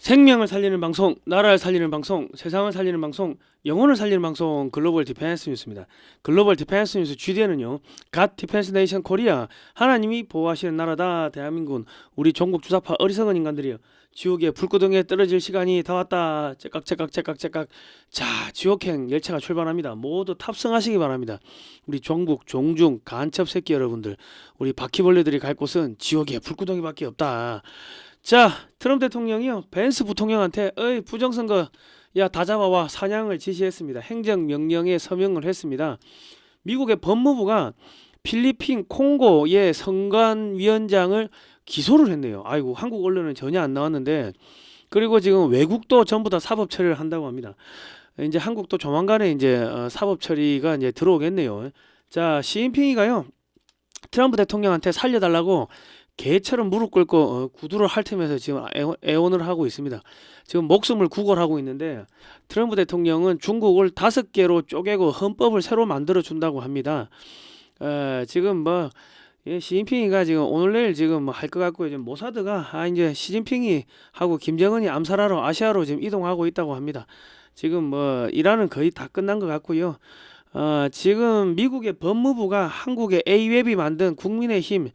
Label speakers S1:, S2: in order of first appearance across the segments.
S1: 생명을 살리는 방송, 나라를 살리는 방송, 세상을 살리는 방송, 영혼을 살리는 방송 글로벌 디펜스 뉴스입니다. 글로벌 디펜스 뉴스 GDN은요. 갓 디펜스 네이션 코리아 하나님이 보호하시는 나라다 대한민국은 우리 종국 주사파 어리석은 인간들이여 지옥의 불구덩이에 떨어질 시간이 다 왔다. 째깍째깍. 자, 지옥행 열차가 출발합니다. 모두 탑승하시기 바랍니다. 우리 종국 종중 간첩 새끼 여러분들, 우리 바퀴벌레들이 갈 곳은 지옥의 불구덩이밖에 없다. 자, 트럼프 대통령이요 벤스 부통령한테 어이 부정선거 야 다 잡아와 사냥을 지시했습니다. 행정명령에 서명을 했습니다. 미국의 법무부가 필리핀 콩고의 선관위원장을 기소를 했네요. 아이고, 한국 언론은 전혀 안 나왔는데, 그리고 지금 외국도 전부 다 사법 처리를 한다고 합니다. 이제 한국도 조만간에 이제 사법 처리가 이제 들어오겠네요. 자, 시진핑이가요 트럼프 대통령한테 살려달라고 개처럼 무릎 꿇고 구두를 핥으면서 지금 애원을 하고 있습니다. 지금 목숨을 구걸하고 있는데, 트럼프 대통령은 중국을 5개로 쪼개고 헌법을 새로 만들어 준다고 합니다. 지금 뭐 시진핑이가 지금 오늘 내일 지금 뭐 할 것 같고요. 지금 모사드가 이제 시진핑이 하고 김정은이 암살하러 아시아로 지금 이동하고 있다고 합니다. 지금 뭐 이란은 거의 다 끝난 것 같고요. 지금 미국의 법무부가 한국의 A웹이 만든 국민의힘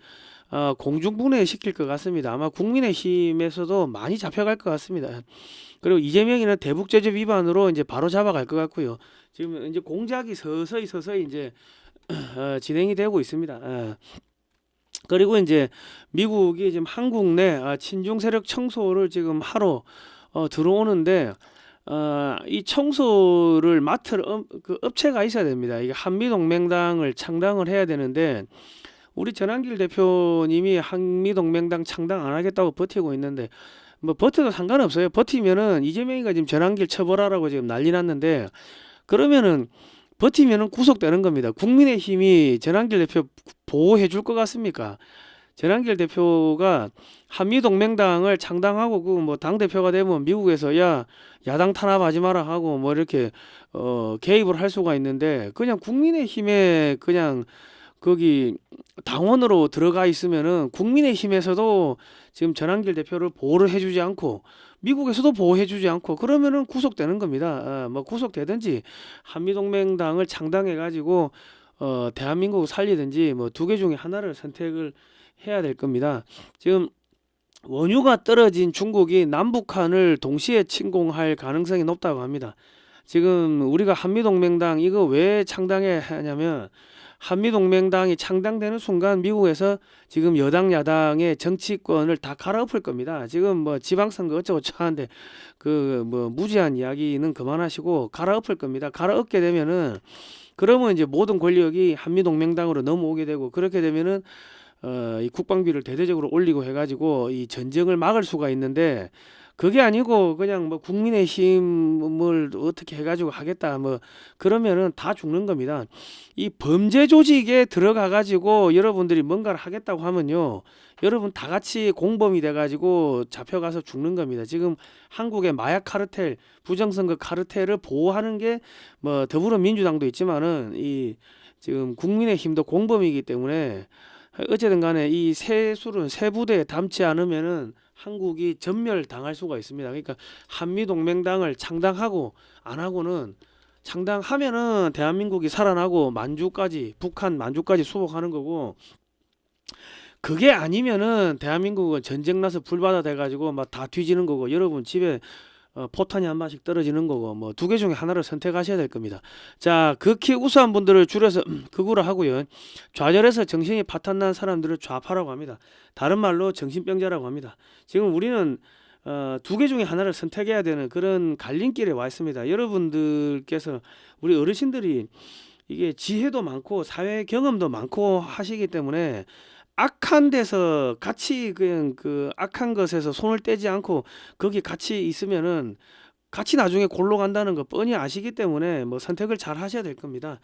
S1: 공중분해 시킬 것 같습니다. 아마 국민의힘에서도 많이 잡혀갈 것 같습니다. 그리고 이재명이는 대북제재 위반으로 이제 바로 잡아갈 것 같고요. 지금 이제 공작이 서서히 이제 진행이 되고 있습니다. 그리고 이제 미국이 지금 한국 내 친중 세력 청소를 지금 하러 들어오는데, 이 청소를 맡을 그 업체가 있어야 됩니다. 이게 한미동맹당을 창당을 해야 되는데, 우리 전한길 대표님이 한미동맹당 창당 안 하겠다고 버티고 있는데, 뭐 버텨도 상관없어요. 버티면은 이재명이가 지금 전한길 처벌하라고 지금 난리 났는데, 그러면은 버티면은 구속되는 겁니다. 국민의힘이 전한길 대표 보호해 줄 것 같습니까? 전한길 대표가 한미동맹당을 창당하고 그 뭐 당대표가 되면 미국에서 야 야당 탄압하지 마라 하고 뭐 이렇게 개입을 할 수가 있는데, 그냥 국민의힘에 그냥 거기 당원으로 들어가 있으면은 국민의힘에서도 지금 전한길 대표를 보호를 해주지 않고 미국에서도 보호해주지 않고 그러면은 구속되는 겁니다. 뭐 구속되든지 한미동맹당을 창당해가지고 대한민국을 살리든지 뭐 2개 중에 하나를 선택을 해야 될 겁니다. 지금 원유가 떨어진 중국이 남북한을 동시에 침공할 가능성이 높다고 합니다. 지금 우리가 한미동맹당 이거 왜 창당해야 하냐면, 한미동맹당이 창당되는 순간 미국에서 지금 여당 야당의 정치권을 다 갈아엎을 겁니다. 지금 뭐 지방선거 어쩌고저쩌고 하는데 그 뭐 무지한 이야기는 그만하시고 갈아엎을 겁니다. 갈아엎게 되면은 그러면 이제 모든 권력이 한미동맹당으로 넘어오게 되고, 그렇게 되면은 이 국방비를 대대적으로 올리고 해가지고 이 전쟁을 막을 수가 있는데, 그게 아니고 그냥 뭐 국민의힘을 어떻게 해가지고 하겠다 뭐 그러면은 다 죽는 겁니다. 이 범죄 조직에 들어가 가지고 여러분들이 뭔가를 하겠다고 하면요, 여러분 다 같이 공범이 돼가지고 잡혀가서 죽는 겁니다. 지금 한국의 마약 카르텔, 부정선거 카르텔을 보호하는 게 뭐 더불어민주당도 있지만은 이 지금 국민의힘도 공범이기 때문에, 어쨌든 간에 이 세술은 세 부대에 담지 않으면은 한국이 전멸당할 수가 있습니다. 그러니까 한미동맹당을 창당하고 안 하고는, 창당하면은 대한민국이 살아나고 만주까지, 북한 만주까지 수복하는 거고, 그게 아니면은 대한민국은 전쟁 나서 불바다 돼가지고 막 다 뒤지는 거고, 여러분 집에 포탄이 한 발씩 떨어지는 거고, 뭐 2개 중에 하나를 선택하셔야 될 겁니다. 자, 극히 우수한 분들을 줄여서 극우라 하고요. 좌절해서 정신이 파탄난 사람들을 좌파라고 합니다. 다른 말로 정신병자라고 합니다. 지금 우리는 2개 중에 하나를 선택해야 되는 그런 갈림길에 와 있습니다. 여러분들께서, 우리 어르신들이 이게 지혜도 많고 사회 경험도 많고 하시기 때문에 악한 데서 같이 그냥 그 악한 것에서 손을 떼지 않고 거기 같이 있으면은 같이 나중에 골로 간다는 거 뻔히 아시기 때문에 뭐 선택을 잘 하셔야 될 겁니다.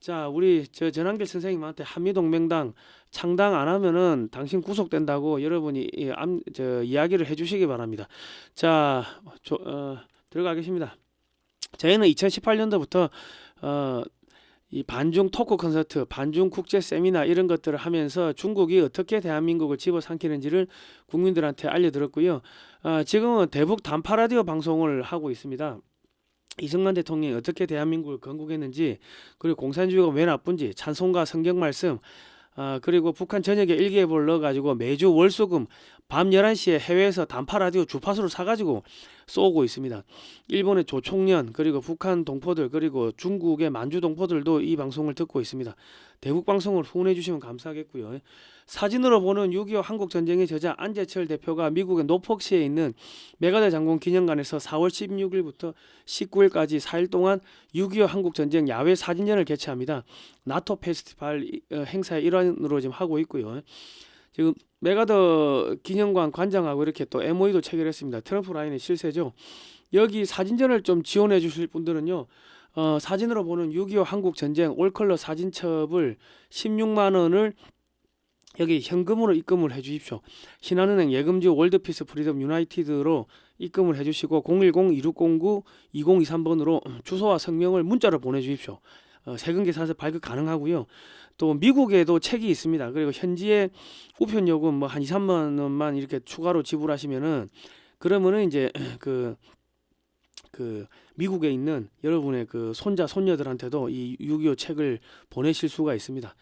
S1: 자, 우리 저 전한길 선생님한테 한미동맹당 창당 안 하면은 당신 구속된다고 여러분이 이야기를 해주시기 바랍니다. 자, 들어가겠습니다. 저희는 2018년도부터 이 반중 토크 콘서트, 반중 국제 세미나 이런 것들을 하면서 중국이 어떻게 대한민국을 집어삼키는지를 국민들한테 알려드렸고요. 지금은 대북 단파 라디오 방송을 하고 있습니다. 이승만 대통령이 어떻게 대한민국을 건국했는지, 그리고 공산주의가 왜 나쁜지, 찬송가, 성경 말씀, 그리고 북한 전역에 일기예보를 넣어가지고 매주 월수금 밤 11시에 해외에서 단파 라디오 주파수를 사가지고 쏘고 있습니다. 일본의 조총련, 그리고 북한 동포들, 그리고 중국의 만주 동포들도 이 방송을 듣고 있습니다. 대북 방송을 후원해 주시면 감사하겠고요. 사진으로 보는 6.25 한국전쟁의 저자 안재철 대표가 미국의 노폭시에 있는 메가더 장군 기념관에서 4월 16일부터 19일까지 4일 동안 6.25 한국전쟁 야외 사진전을 개최합니다. 나토 페스티벌 행사의 일환으로 지금 하고 있고요. 지금 메가더 기념관 관장하고 이렇게 또 MOU도 체결했습니다. 트럼프 라인의 실세죠. 여기 사진전을 좀 지원해 주실 분들은요, 사진으로 보는 6.25 한국전쟁 올컬러 사진첩을 16만 원을 여기 현금으로 입금을 해 주십시오. 신한은행 예금지호 월드피스 프리덤 유나이티드로 입금을 해 주시고 010-2609-2023번으로 주소와 성명을 문자로 보내 주십시오. 세금 계산서 발급 가능하고요. 또 미국에도 책이 있습니다. 그리고 현지에 우편 요금 뭐 한 2-3만 원만 이렇게 추가로 지불하시면은, 그러면은 이제 그 미국에 있는 여러분의 그 손자 손녀들한테도 이 6.25 책을 보내실 수가 있습니다.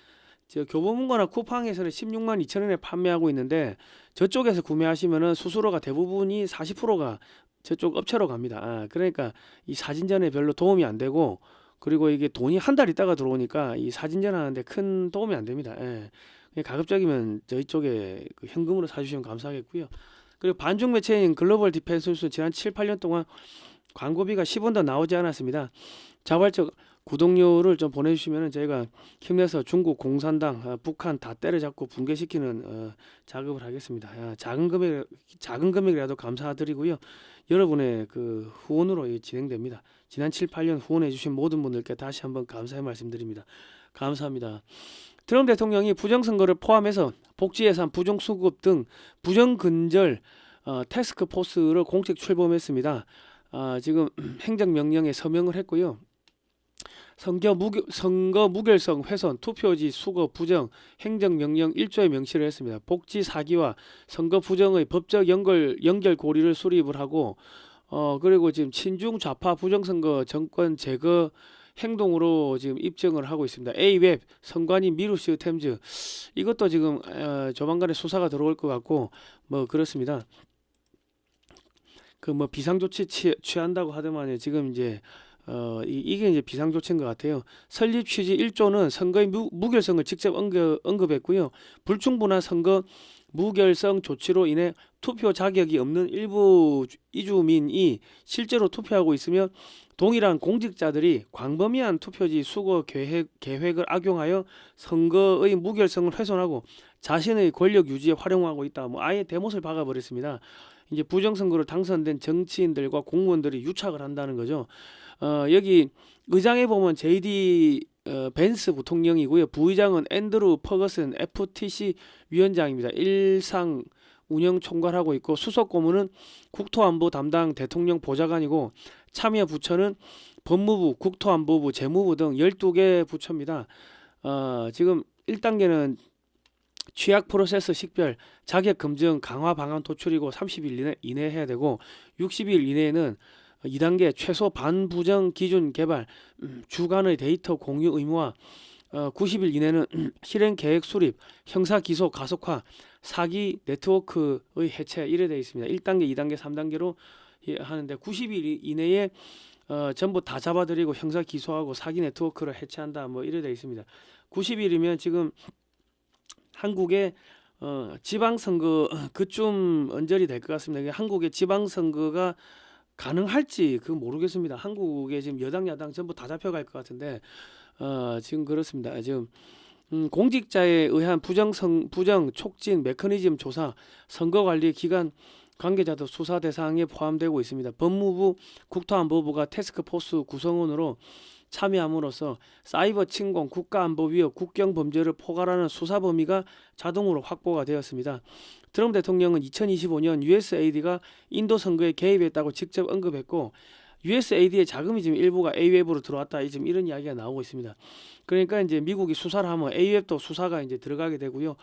S1: 저 교보문고나 쿠팡에서는 16만 2천 원에 판매하고 있는데, 저쪽에서 구매하시면은 수수료가 대부분이 40%가 저쪽 업체로 갑니다. 그러니까 이 사진전에 별로 도움이 안 되고, 그리고 이게 돈이 한 달 있다가 들어오니까 이 사진전 하는데 큰 도움이 안 됩니다. 가급적이면 저희 쪽에 그 현금으로 사주시면 감사하겠고요. 그리고 반중 매체인 글로벌 디펜스 뉴스 지난 7-8년 동안 광고비가 10원도 나오지 않았습니다. 자발적 구독료를 좀 보내주시면 저희가 힘내서 중국 공산당, 북한 다 때려잡고 붕괴시키는 작업을 하겠습니다. 작은 금액이라도 감사드리고요. 여러분의 그 후원으로 진행됩니다. 지난 7-8년 후원해주신 모든 분들께 다시 한번 감사의 말씀드립니다. 감사합니다. 트럼프 대통령이 부정선거를 포함해서 복지예산 부정수급 등 부정근절 태스크포스를 공식 출범했습니다. 지금 행정명령에 서명을 했고요. 선거 무결성 훼손, 투표지 수거 부정, 행정명령 1조에 명시를 했습니다. 복지 사기와 선거 부정의 법적 연결 고리를 수립을 하고, 그리고 지금 친중 좌파 부정선거 정권 제거 행동으로 지금 입증을 하고 있습니다. A웹, 선관위 미루시 템즈, 이것도 지금 조만간에 수사가 들어올 것 같고 뭐 그렇습니다. 그 뭐 비상조치 취한다고 하더만요. 지금 이제 이게 이제 비상조치인 것 같아요. 설립 취지 1조는 선거의 무결성을 직접 언급했고요. 불충분한 선거 무결성 조치로 인해 투표 자격이 없는 일부 이주민이 실제로 투표하고 있으며 동일한 공직자들이 광범위한 투표지 수거 계획을 악용하여 선거의 무결성을 훼손하고 자신의 권력 유지에 활용하고 있다. 뭐 아예 대못을 박아버렸습니다. 이제 부정선거로 당선된 정치인들과 공무원들이 유착을 한다는 거죠. 여기 의장에 보면 JD 벤스 부통령이고요. 부의장은 앤드루 퍼거슨 FTC 위원장입니다. 일상 운영 총괄하고 있고, 수석 고문은 국토안보 담당 대통령 보좌관이고, 참여 부처는 법무부, 국토안보부, 재무부 등 12개 부처입니다. 지금 1단계는 취약 프로세스 식별, 자격 검증, 강화 방안 도출이고 30일 이내 해야 되고, 60일 이내에는 2단계 최소 반부정 기준 개발, 주간의 데이터 공유 의무화, 90일 이내는 실행 계획 수립, 형사 기소 가속화, 사기 네트워크의 해체, 이래 되어 있습니다. 1단계, 2단계, 3단계로 하는데 90일 이내에 전부 다 잡아들이고 형사 기소하고 사기 네트워크를 해체한다, 뭐 이래 되어 있습니다. 90일이면 지금 한국의 지방선거 그쯤 언저리 될 것 같습니다. 한국의 지방선거가 가능할지 그 모르겠습니다. 한국에 지금 여당 야당 전부 다 잡혀갈 것 같은데 지금 그렇습니다. 지금 공직자에 의한 부정 촉진 메커니즘 조사, 선거관리 기관 관계자도 수사 대상에 포함되고 있습니다. 법무부, 국토안보부가 태스크포스 구성원으로 참여함으로써 사이버 침공, 국가안보 위협, 국경 범죄를 포괄하는 수사 범위가 자동으로 확보가 되었습니다. 트럼프 대통령은 2025년 USAID가 인도 선거에 개입했다고 직접 언급했고, USAID의 자금이 지금 일부가 A웹으로 들어왔다 지금 이런 이야기가 나오고 있습니다. 그러니까 이제 미국이 수사를 하면 A웹도 수사가 이제 들어가게 되고요.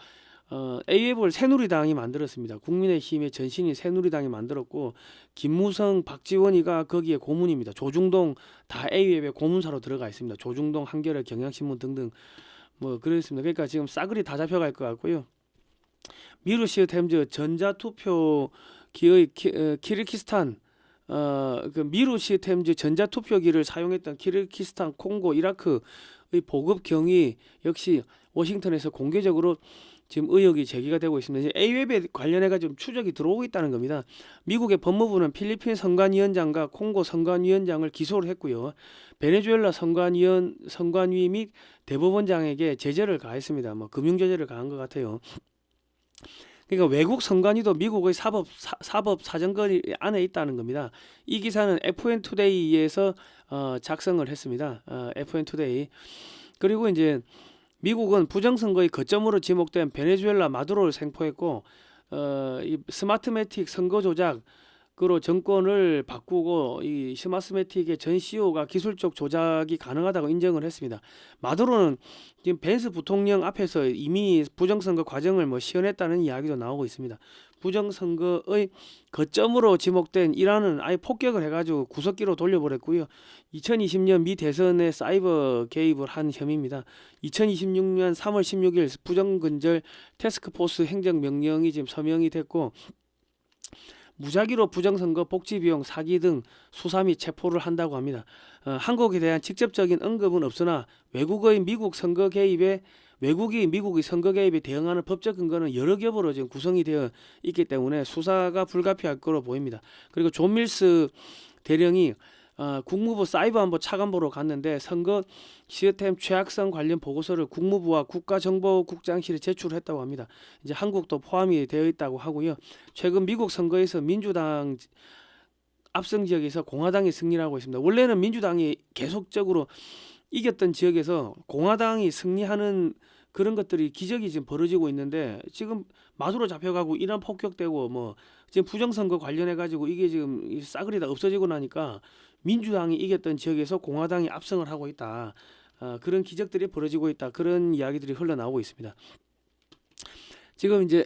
S1: A웹을 새누리당이 만들었습니다. 국민의힘의 전신인 새누리당이 만들었고 김무성, 박지원이가 거기에 고문입니다. 조중동 다 A웹의 고문사로 들어가 있습니다. 조중동, 한겨레, 경향신문 등등 뭐 그렇습니다. 그러니까 지금 싸그리 다 잡혀갈 것 같고요. 미르시어 템즈 전자투표 기의 키르기스탄 그 미르시어 템즈 전자투표기를 사용했던 키르기스탄, 콩고, 이라크의 보급 경위 역시 워싱턴에서 공개적으로 지금 의혹이 제기가 되고 있습니다. 이제 A웹에 관련해가 좀 추적이 들어오고 있다는 겁니다. 미국의 법무부는 필리핀 선관위원장과 콩고 선관위원장을 기소를 했고요. 베네수엘라 선관위 및 대법원장에게 제재를 가했습니다. 뭐 금융 제재를 가한 것 같아요. 그러니까 외국 선관위도 미국의 사법 사정거리 안에 있다는 겁니다. 이 기사는 FN투데이에서 작성을 했습니다. FN투데이. 그리고 이제 미국은 부정선거의 거점으로 지목된 베네수엘라 마두로를 생포했고 이 스마트매틱 선거 조작으로 정권을 바꾸고 이 스마트매틱의 전 CEO가 기술적 조작이 가능하다고 인정을 했습니다. 마두로는 지금 벤스 부통령 앞에서 이미 부정선거 과정을 뭐 시연했다는 이야기도 나오고 있습니다. 부정선거의 거점으로 지목된 이란은 아예 폭격을 해가지고 구석기로 돌려버렸고요. 2020년 미 대선에 사이버 개입을 한 혐의입니다. 2026년 3월 16일 부정근절 태스크포스 행정명령이 지금 서명이 됐고 무작위로 부정선거 복지비용 사기 등 수사 및 체포를 한다고 합니다. 한국에 대한 직접적인 언급은 없으나 외국이 미국의 선거 개입에 대응하는 법적 근거는 여러 겹으로 지금 구성이 되어 있기 때문에 수사가 불가피할 거로 보입니다. 그리고 존 밀스 대령이 국무부 사이버안보 차관보로 갔는데 선거 시스템 취약성 관련 보고서를 국무부와 국가정보국장실에 제출했다고 합니다. 이제 한국도 포함이 되어 있다고 하고요. 최근 미국 선거에서 민주당 압승 지역에서 공화당이 승리를 하고 있습니다. 원래는 민주당이 계속적으로 이겼던 지역에서 공화당이 승리하는 그런 것들이 기적이 지금 벌어지고 있는데 지금 마두로 잡혀가고 이란 폭격되고 뭐 지금 부정선거 관련해 가지고 이게 지금 싸그리 다 없어지고 나니까 민주당이 이겼던 지역에서 공화당이 압승을 하고 있다. 그런 기적들이 벌어지고 있다. 그런 이야기들이 흘러나오고 있습니다. 지금 이제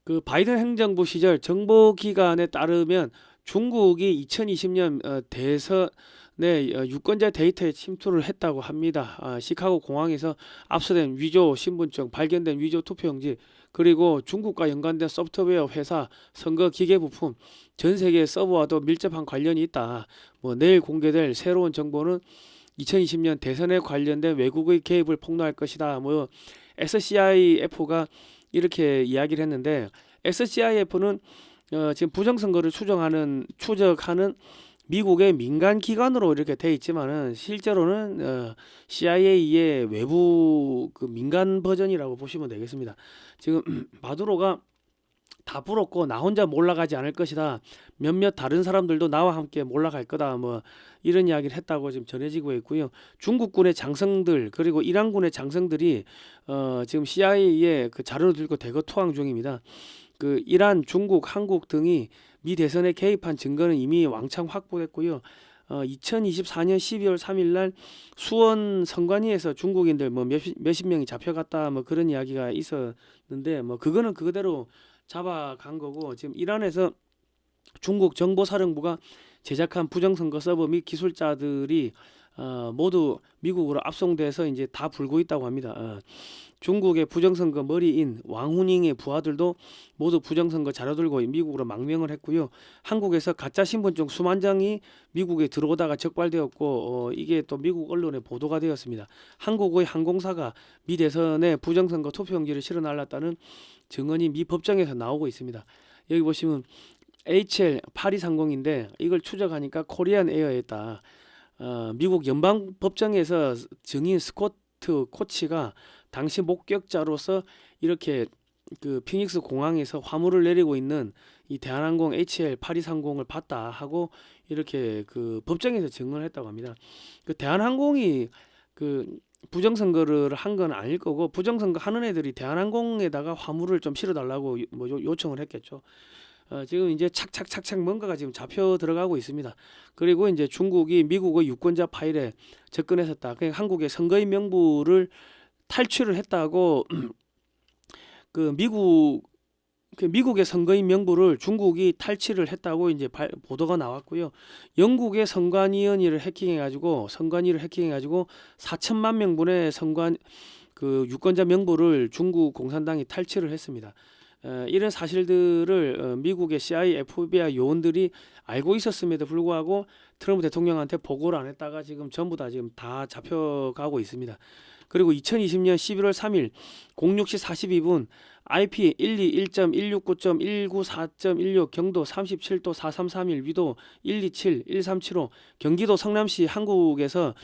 S1: 그 바이든 행정부 시절 정보기관에 따르면 중국이 2020년 대선에 유권자 데이터에 침투를 했다고 합니다. 시카고 공항에서 압수된 위조 신분증, 발견된 위조 투표용지, 그리고 중국과 연관된 소프트웨어 회사, 선거 기계 부품, 전 세계 서버와도 밀접한 관련이 있다. 뭐 내일 공개될 새로운 정보는 2020년 대선에 관련된 외국의 개입을 폭로할 것이다. 뭐 SCIF가 이렇게 이야기를 했는데 SCIF는 지금 부정선거를 추적하는 미국의 민간 기관으로 이렇게 돼 있지만은 실제로는 CIA의 외부 그 민간 버전이라고 보시면 되겠습니다. 지금 마두로가 다 불었고 나 혼자 몰락하지 않을 것이다. 몇몇 다른 사람들도 나와 함께 몰락할 거다. 뭐 이런 이야기를 했다고 지금 전해지고 있고요. 중국군의 장성들 그리고 이란군의 장성들이 지금 CIA의 그 자료를 들고 대거 투항 중입니다. 그 이란, 중국, 한국 등이 미 대선에 개입한 증거는 이미 왕창 확보됐고요. 2024년 12월 3일 날 수원 선관위에서 중국인들 뭐 몇십 명이 잡혀갔다 뭐 그런 이야기가 있었는데 뭐 그거는 그대로 잡아간 거고 지금 이란에서 중국 정보사령부가 제작한 부정선거 서버 및 기술자들이 모두 미국으로 압송돼서 이제 다 불고 있다고 합니다. 중국의 부정선거 머리인 왕후닝의 부하들도 모두 부정선거 자료 들고 미국으로 망명을 했고요. 한국에서 가짜 신분증 수만 장이 미국에 들어오다가 적발되었고 이게 또 미국 언론에 보도가 되었습니다. 한국의 항공사가 미 대선에 부정선거 투표용지를 실어 날랐다는 증언이 미 법정에서 나오고 있습니다. 여기 보시면 HL8230인데 이걸 추적하니까 코리안 에어였다. 미국 연방법정에서 증인 스코트 코치가 당시 목격자로서 이렇게 그 피닉스 공항에서 화물을 내리고 있는 이 대한항공 HL8230을 봤다 하고 이렇게 그 법정에서 증언을 했다고 합니다. 그 대한항공이 그 부정선거를 한 건 아닐 거고 부정선거 하는 애들이 대한항공에다가 화물을 좀 실어달라고 뭐 요청을 했겠죠. 지금 이제 착착착착 뭔가가 지금 잡혀 들어가고 있습니다. 그리고 이제 중국이 미국의 유권자 파일에 접근했었다. 그러니까 한국의 선거인 명부를 탈취를 했다고 그 미국의 선거인 명부를 중국이 탈취를 했다고 이제 보도가 나왔고요. 영국의 선관위원회를 해킹해가지고 4천만 명분의 그 유권자 명부를 중국 공산당이 탈취를 했습니다. 이런 사실들을 미국의 CIA, FBI 요원들이 알고 있었음에도 불구하고 트럼프 대통령한테 보고를 안 했다가 지금 전부 다 잡혀가고 있습니다. 그리고 2020년 11월 3일 06시 42분 IP 121.169.194.16 경도 37도 4331 위도 127 1375 경기도 성남시 한국에서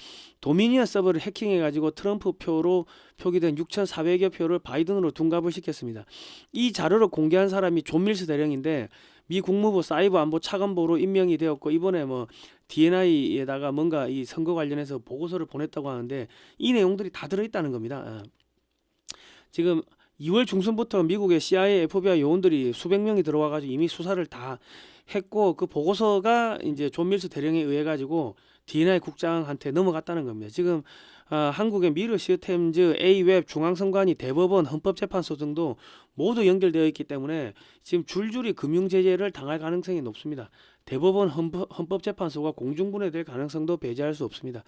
S1: 도미니언 서버를 해킹해가지고 트럼프 표로 표기된 6,400여 표를 바이든으로 둔갑을 시켰습니다. 이 자료를 공개한 사람이 존 밀스 대령인데 미 국무부 사이버 안보 차관보로 임명이 되었고 이번에 뭐 DNI에다가 뭔가 이 선거 관련해서 보고서를 보냈다고 하는데 이 내용들이 다 들어있다는 겁니다. 지금 2월 중순부터 미국의 CIA, FBI 요원들이 수백 명이 들어와가지고 이미 수사를 다 했고 그 보고서가 이제 존 밀스 대령에 의해 가지고 DNI 국장한테 넘어갔다는 겁니다. 지금 한국의 미르 시스템즈, A웹, 중앙선관위, 대법원, 헌법재판소 등도 모두 연결되어 있기 때문에 지금 줄줄이 금융제재를 당할 가능성이 높습니다. 대법원, 헌법재판소가 공중분해될 가능성도 배제할 수 없습니다.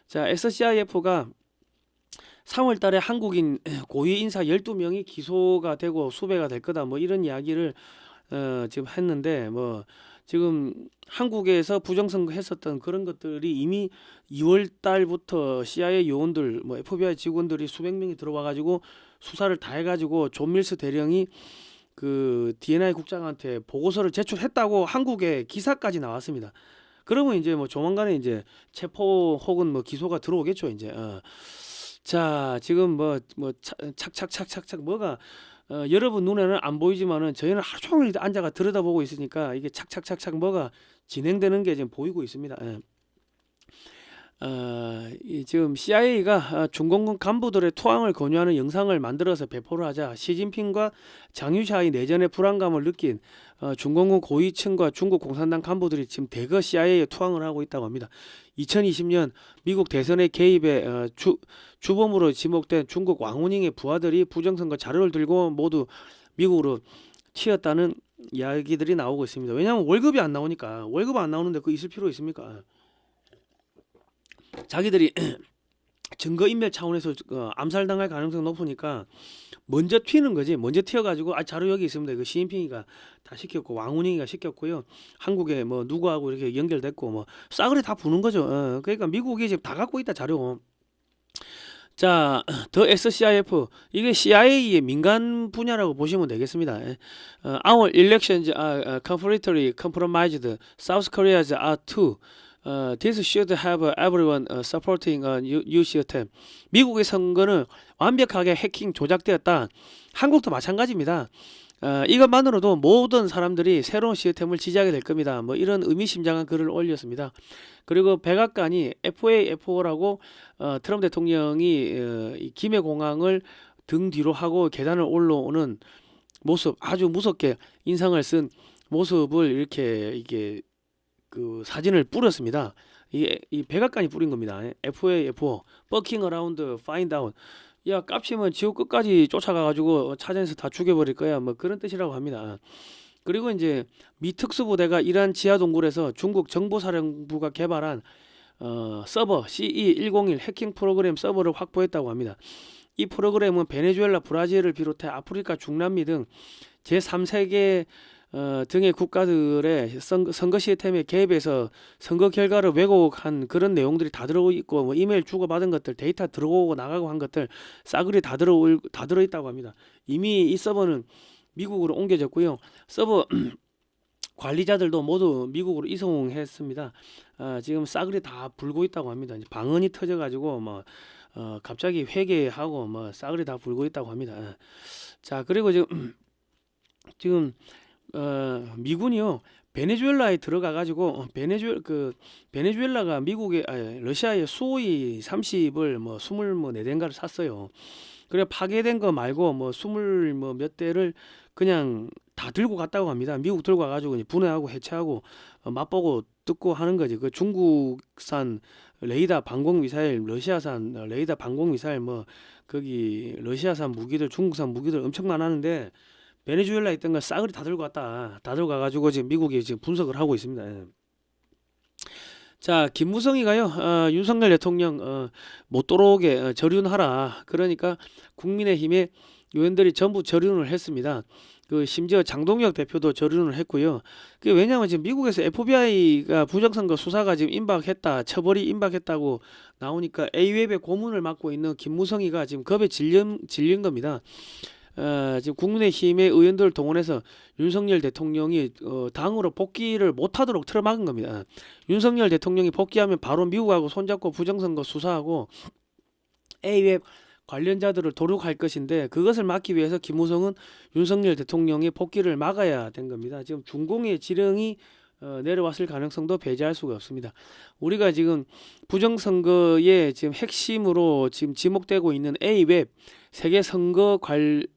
S1: 자, SCIF가 3월 달에 한국인 고위 인사 12명이 기소가 되고 수배가 될 거다 뭐 이런 이야기를 지금 했는데 뭐 지금 한국에서 부정선거 했었던 그런 것들이 이미 2월 달부터 CIA 요원들 뭐 FBI 직원들이 수백 명이 들어와 가지고 수사를 다 해가지고 존 밀스 대령이 그 DNI 국장한테 보고서를 제출했다고 한국에 기사까지 나왔습니다. 그러면 이제 뭐 조만간에 이제 체포 혹은 뭐 기소가 들어오겠죠 이제. 자, 지금 뭐 착착착착착 뭐가 여러분 눈에는 안 보이지만은 저희는 하루 종일 앉아가 들여다보고 있으니까 이게 착착착착 뭐가 진행되는 게 지금 보이고 있습니다. 지금 CIA가 중공군 간부들의 투항을 권유하는 영상을 만들어서 배포를 하자 시진핑과 장유샤의 내전의 불안감을 느낀 중공군 고위층과 중국 공산당 간부들이 지금 대거 CIA에 투항을 하고 있다고 합니다. 2020년 미국 대선의 개입에 주범으로 지목된 중국 왕후닝의 부하들이 부정선거 자료를 들고 모두 미국으로 튀었다는 이야기들이 나오고 있습니다. 왜냐하면 월급이 안 나오니까. 월급 안 나오는데 그거 있을 필요 있습니까? 자기들이 증거인멸 차원에서 암살당할 가능성이 높으니까 먼저 튀는 거지. 먼저 튀어가지고 자료 여기 있습니다. 이거 시진핑이가 다 시켰고 왕훈이가 시켰고요. 한국에 뭐 누구하고 이렇게 연결됐고 뭐 싸그리 다 부는 거죠. 그러니까 미국이 지금 다 갖고 있다 자료. 자, 더 SCIF 이게 CIA의 민간 분야라고 보시면 되겠습니다. Our elections are completely compromised. South Korea's are too. This should have everyone supporting a new system. 미국의 선거는 완벽하게 해킹 조작되었다. 한국도 마찬가지입니다. 이것만으로도 모든 사람들이 새로운 시스템을 지지하게 될 겁니다. 뭐 이런 의미심장한 글을 올렸습니다. 그리고 백악관이 FAFO라고 트럼프 대통령이 김해공항을 등 뒤로 하고 계단을 올라오는 모습 아주 무섭게 인상을 쓴 모습을 이렇게 이게 그 사진을 뿌렸습니다. 이 백악관이 뿌린 겁니다. FAFO, Fucking Around, Find Out. 야, 깝치면 지옥 끝까지 쫓아가가지고 찾아내서 다 죽여버릴 거야. 뭐 그런 뜻이라고 합니다. 그리고 이제 미 특수부대가 이란 지하 동굴에서 중국 정보사령부가 개발한 서버 CE101 해킹 프로그램 서버를 확보했다고 합니다. 이 프로그램은 베네수엘라, 브라질을 비롯해 아프리카, 중남미 등 제3세계 등의 국가들의 선거 시스템에 개입해서 선거 결과를 왜곡한 그런 내용들이 다 들어있고 뭐 이메일 주고받은 것들, 데이터 들어오고 나가고 한 것들 싸그리 다 들어있다고 합니다. 이미 이 서버는 미국으로 옮겨졌고요. 서버 관리자들도 모두 미국으로 이송했습니다. 지금 싸그리 다 불고 있다고 합니다. 방언이 터져가지고 뭐 갑자기 회개하고 뭐 싸그리 다 불고 있다고 합니다. 자, 그리고 지금 미군이요 베네수엘라에 들어가가지고 베네수엘라가 러시아의 수호이 30을 뭐 24대인가를 샀어요. 그래 파괴된 거 말고 뭐 20 몇 대를 그냥 다 들고 갔다고 합니다. 미국 들고 가가지고 분해하고 해체하고 맛보고 뜯고 하는 거지. 그 중국산 레이더 방공 미사일, 러시아산 레이더 방공 미사일 뭐 거기 러시아산 무기들, 중국산 무기들 엄청 많았는데 베네수엘라에 있던 걸 싸그리 다 들고 갔다. 다 들고 가가지고 지금 미국이 지금 분석을 하고 있습니다. 예. 자, 김무성이가요, 윤석열 대통령 못 들어오게 절윤하라. 그러니까 국민의힘의 의원들이 전부 절윤을 했습니다. 그 심지어 장동혁 대표도 절윤을 했고요. 그 왜냐하면 지금 미국에서 FBI가 부정선거 수사가 지금 임박했다, 처벌이 임박했다고 나오니까 A웹의 고문을 맡고 있는 김무성이가 지금 겁에 질린 겁니다. 지금 국민의힘의 의원들을 동원해서 윤석열 대통령이 당으로 복귀를 못하도록 틀어막은 겁니다. 윤석열 대통령이 복귀하면 바로 미국하고 손잡고 부정선거 수사하고 A웹 관련자들을 도륙할 것인데 그것을 막기 위해서 김무성은 윤석열 대통령의 복귀를 막아야 된 겁니다. 지금 중공의 지령이 내려왔을 가능성도 배제할 수가 없습니다. 우리가 지금 부정선거의 지금 핵심으로 지금 지목되고 있는 A웹 세계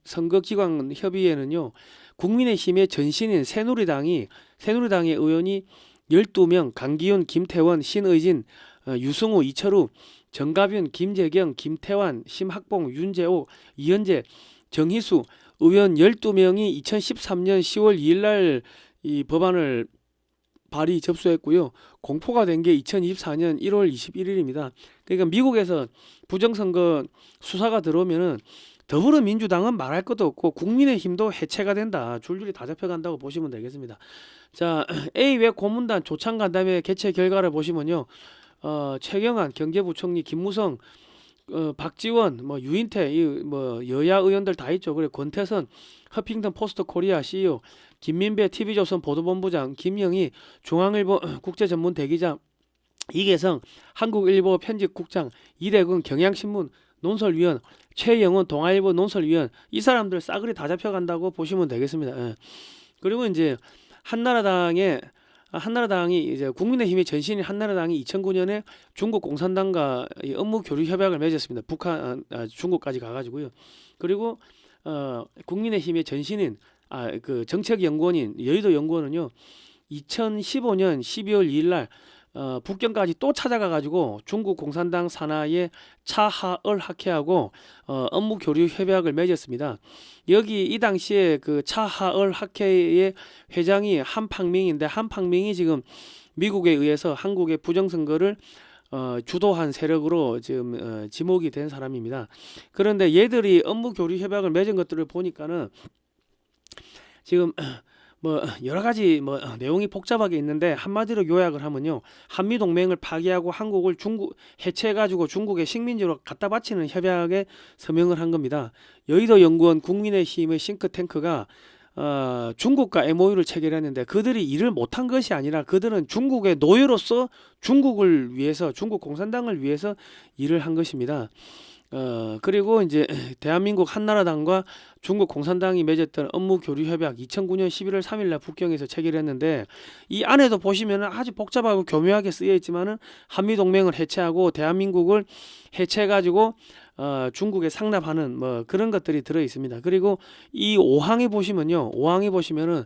S1: 선거기관 협의회는요, 국민의힘의 전신인 새누리당의 의원이 12명, 강기훈, 김태원, 신의진, 유승우, 이철우, 정가빈, 김재경, 김태환, 심학봉, 윤재옥, 이현재, 정희수 의원 12명이 2013년 10월 2일날 이 법안을 발의 접수했고요. 공포가 된 게 2024년 1월 21일입니다. 그러니까 미국에서 부정선거 수사가 들어오면은 더불어민주당은 말할 것도 없고 국민의힘도 해체가 된다. 줄줄이 다 잡혀간다고 보시면 되겠습니다. 자, A웹 고문단 조창간담회 개최 결과를 보시면요. 최경환 경제부총리, 김무성, 박지원, 뭐 유인태, 뭐 여야 의원들 다 있죠. 그리고 권태선, 허핑턴 포스트 코리아 CEO, 김민배 TV조선 보도본부장, 김영희 중앙일보 국제전문 대기자, 이계성 한국일보 편집국장, 이대근 경향신문 논설위원, 최영원 동아일보 논설위원, 이 사람들 싸그리 다 잡혀간다고 보시면 되겠습니다. 예. 그리고 이제 한나라당이 이제 국민의힘의 전신인 한나라당이 2009년에 중국 공산당과 업무 교류 협약을 맺었습니다. 중국까지 가가지고요. 그리고 국민의힘의 전신인 그 정책연구원인 여의도 연구원은요, 2015년 12월 2일날 북경까지 또 찾아가가지고 중국 공산당 산하의 차하을 학회하고 업무 교류 협약을 맺었습니다. 여기 이 당시에 그 차하을 학회의 회장이 한팡밍인데, 한팡밍이 지금 미국에 의해서 한국의 부정선거를 주도한 세력으로 지금 지목이 된 사람입니다. 그런데 얘들이 업무 교류 협약을 맺은 것들을 보니까는 지금 뭐 여러 가지 뭐 내용이 복잡하게 있는데 한마디로 요약을 하면요, 한미 동맹을 파기하고 한국을 해체해가지고 중국의 식민지로 갖다 바치는 협약에 서명을 한 겁니다. 여의도 연구원 국민의힘의 싱크탱크가 중국과 MOU를 체결했는데 그들이 일을 못한 것이 아니라 그들은 중국의 노예로서 중국을 위해서, 중국 공산당을 위해서 일을 한 것입니다. 그리고 이제 대한민국 한나라당과 중국 공산당이 맺었던 업무 교류 협약 2009년 11월 3일날 북경에서 체결했는데, 이 안에도 보시면 아주 복잡하고 교묘하게 쓰여 있지만은 한미 동맹을 해체하고 대한민국을 해체해가지고 중국에 상납하는 뭐 그런 것들이 들어 있습니다. 그리고 이 5항에 보시면은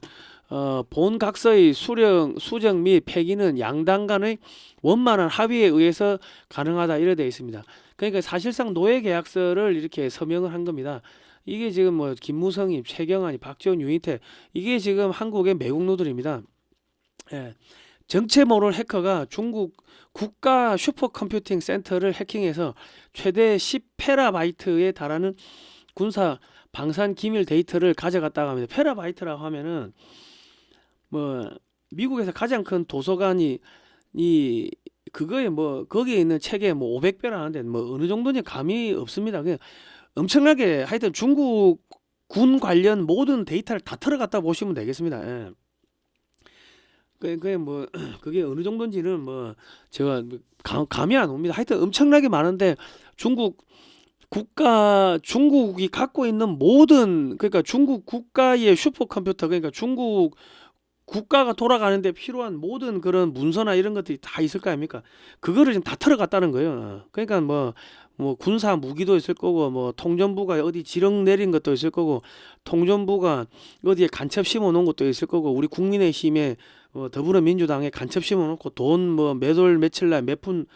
S1: 본 각서의 수정 및 폐기는 양당 간의 원만한 합의에 의해서 가능하다, 이래 되어 있습니다. 그러니까 사실상 노예 계약서를 이렇게 서명을 한 겁니다. 이게 지금 뭐 김무성이, 최경환이, 박지원, 유인태, 이게 지금 한국의 매국노들입니다. 예. 정체 모를 해커가 중국 국가 슈퍼컴퓨팅 센터를 해킹해서 최대 10테라바이트에 달하는 군사 방산 기밀 데이터를 가져갔다고 합니다. 테라바이트라고 하면은 뭐 미국에서 가장 큰 도서관이 그거에 뭐 거기에 있는 책에 뭐 500배라는데 뭐 어느 정도인지 감이 없습니다. 그냥 엄청나게 하여튼 중국 군 관련 모든 데이터를 다 털어갔다 보시면 되겠습니다. 예. 그게 뭐 그게 어느 정도인지는 뭐 제가 감이 안 옵니다. 하여튼 엄청나게 많은데 중국이 갖고 있는 모든, 그러니까 중국 국가의 슈퍼컴퓨터, 그러니까 중국 국가가 돌아가는데 필요한 모든 그런 문서나 이런 것들이 다 있을 거 아닙니까? 그거를 지금 다 털어갔다는 거예요. 그러니까 뭐 군사 무기도 있을 거고, 뭐 통전부가 어디 지령 내린 것도 있을 거고, 통전부가 어디에 간첩 심어 놓은 것도 있을 거고, 우리 국민의힘에 더불어민주당에 간첩 심어 놓고 돈 뭐 몇 월 며칠 날 몇 푼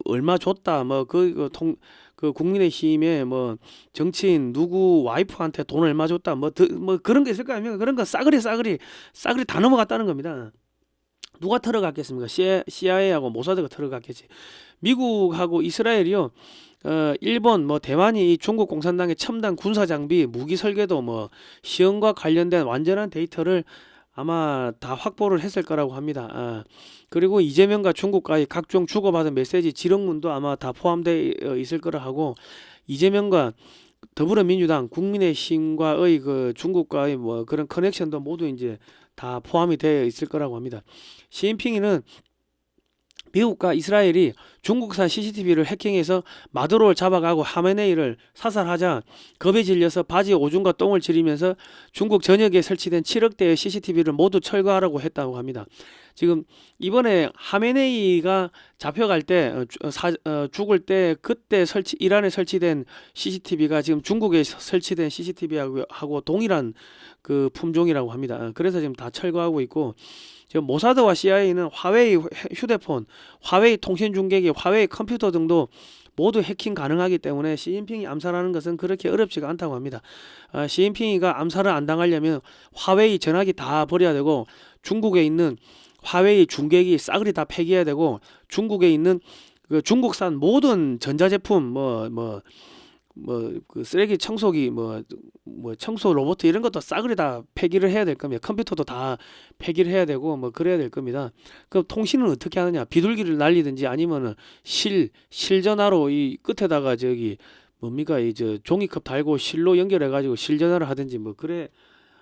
S1: 얼마 줬다 뭐 그 국민의힘에 뭐 정치인 누구 와이프한테 돈 얼마 줬다 뭐 그런 게 있을 거 아닙니까? 그런 거 싸그리 다 넘어갔다는 겁니다. 누가 털어갔겠습니까? CIA하고 모사드가 털어갔겠지. 미국하고 이스라엘이요. 일본, 뭐 대만이 이 중국 공산당의 첨단 군사 장비, 무기 설계도 뭐 시험과 관련된 완전한 데이터를 아마 다 확보를 했을 거라고 합니다. 그리고 이재명과 중국과의 각종 주고받은 메시지 지령문도 아마 다 포함되어 있을 거라 하고, 이재명과 더불어민주당, 국민의힘과의 그 중국과의 뭐 그런 커넥션도 모두 이제 다 포함이 되어 있을 거라고 합니다. 시진핑이는 미국과 이스라엘이 중국산 CCTV를 해킹해서 마두로를 잡아가고 하메네이를 사살하자 겁에 질려서 바지 오줌과 똥을 지리면서 중국 전역에 설치된 7억 대의 CCTV를 모두 철거하라고 했다고 합니다. 지금 이번에 하메네이가 잡혀갈 때 죽을 때 그때 이란에 설치된 CCTV가 지금 중국에 설치된 CCTV하고 동일한 그 품종이라고 합니다. 그래서 지금 다 철거하고 있고, 지금 모사드와 CIA는 화웨이 휴대폰, 화웨이 통신 중계기, 화웨이 컴퓨터 등도 모두 해킹 가능하기 때문에 시진핑이 암살하는 것은 그렇게 어렵지가 않다고 합니다. 시진핑이가 암살을 안 당하려면 화웨이 전화기 다 버려야 되고, 중국에 있는 화웨이 중계기 싸그리 다 폐기해야 되고, 중국에 있는 그 중국산 모든 전자제품 그 쓰레기 청소기 청소 로봇 이런 것도 싸그리 다 폐기를 해야 될 겁니다. 컴퓨터도 다 폐기를 해야 되고 뭐 그래야 될 겁니다. 그럼 통신은 어떻게 하느냐? 비둘기를 날리든지 아니면은 실전화로 이 끝에다가 저기 뭡니까 이 저 종이컵 달고 실로 연결해 가지고 실전화를 하든지 뭐 그래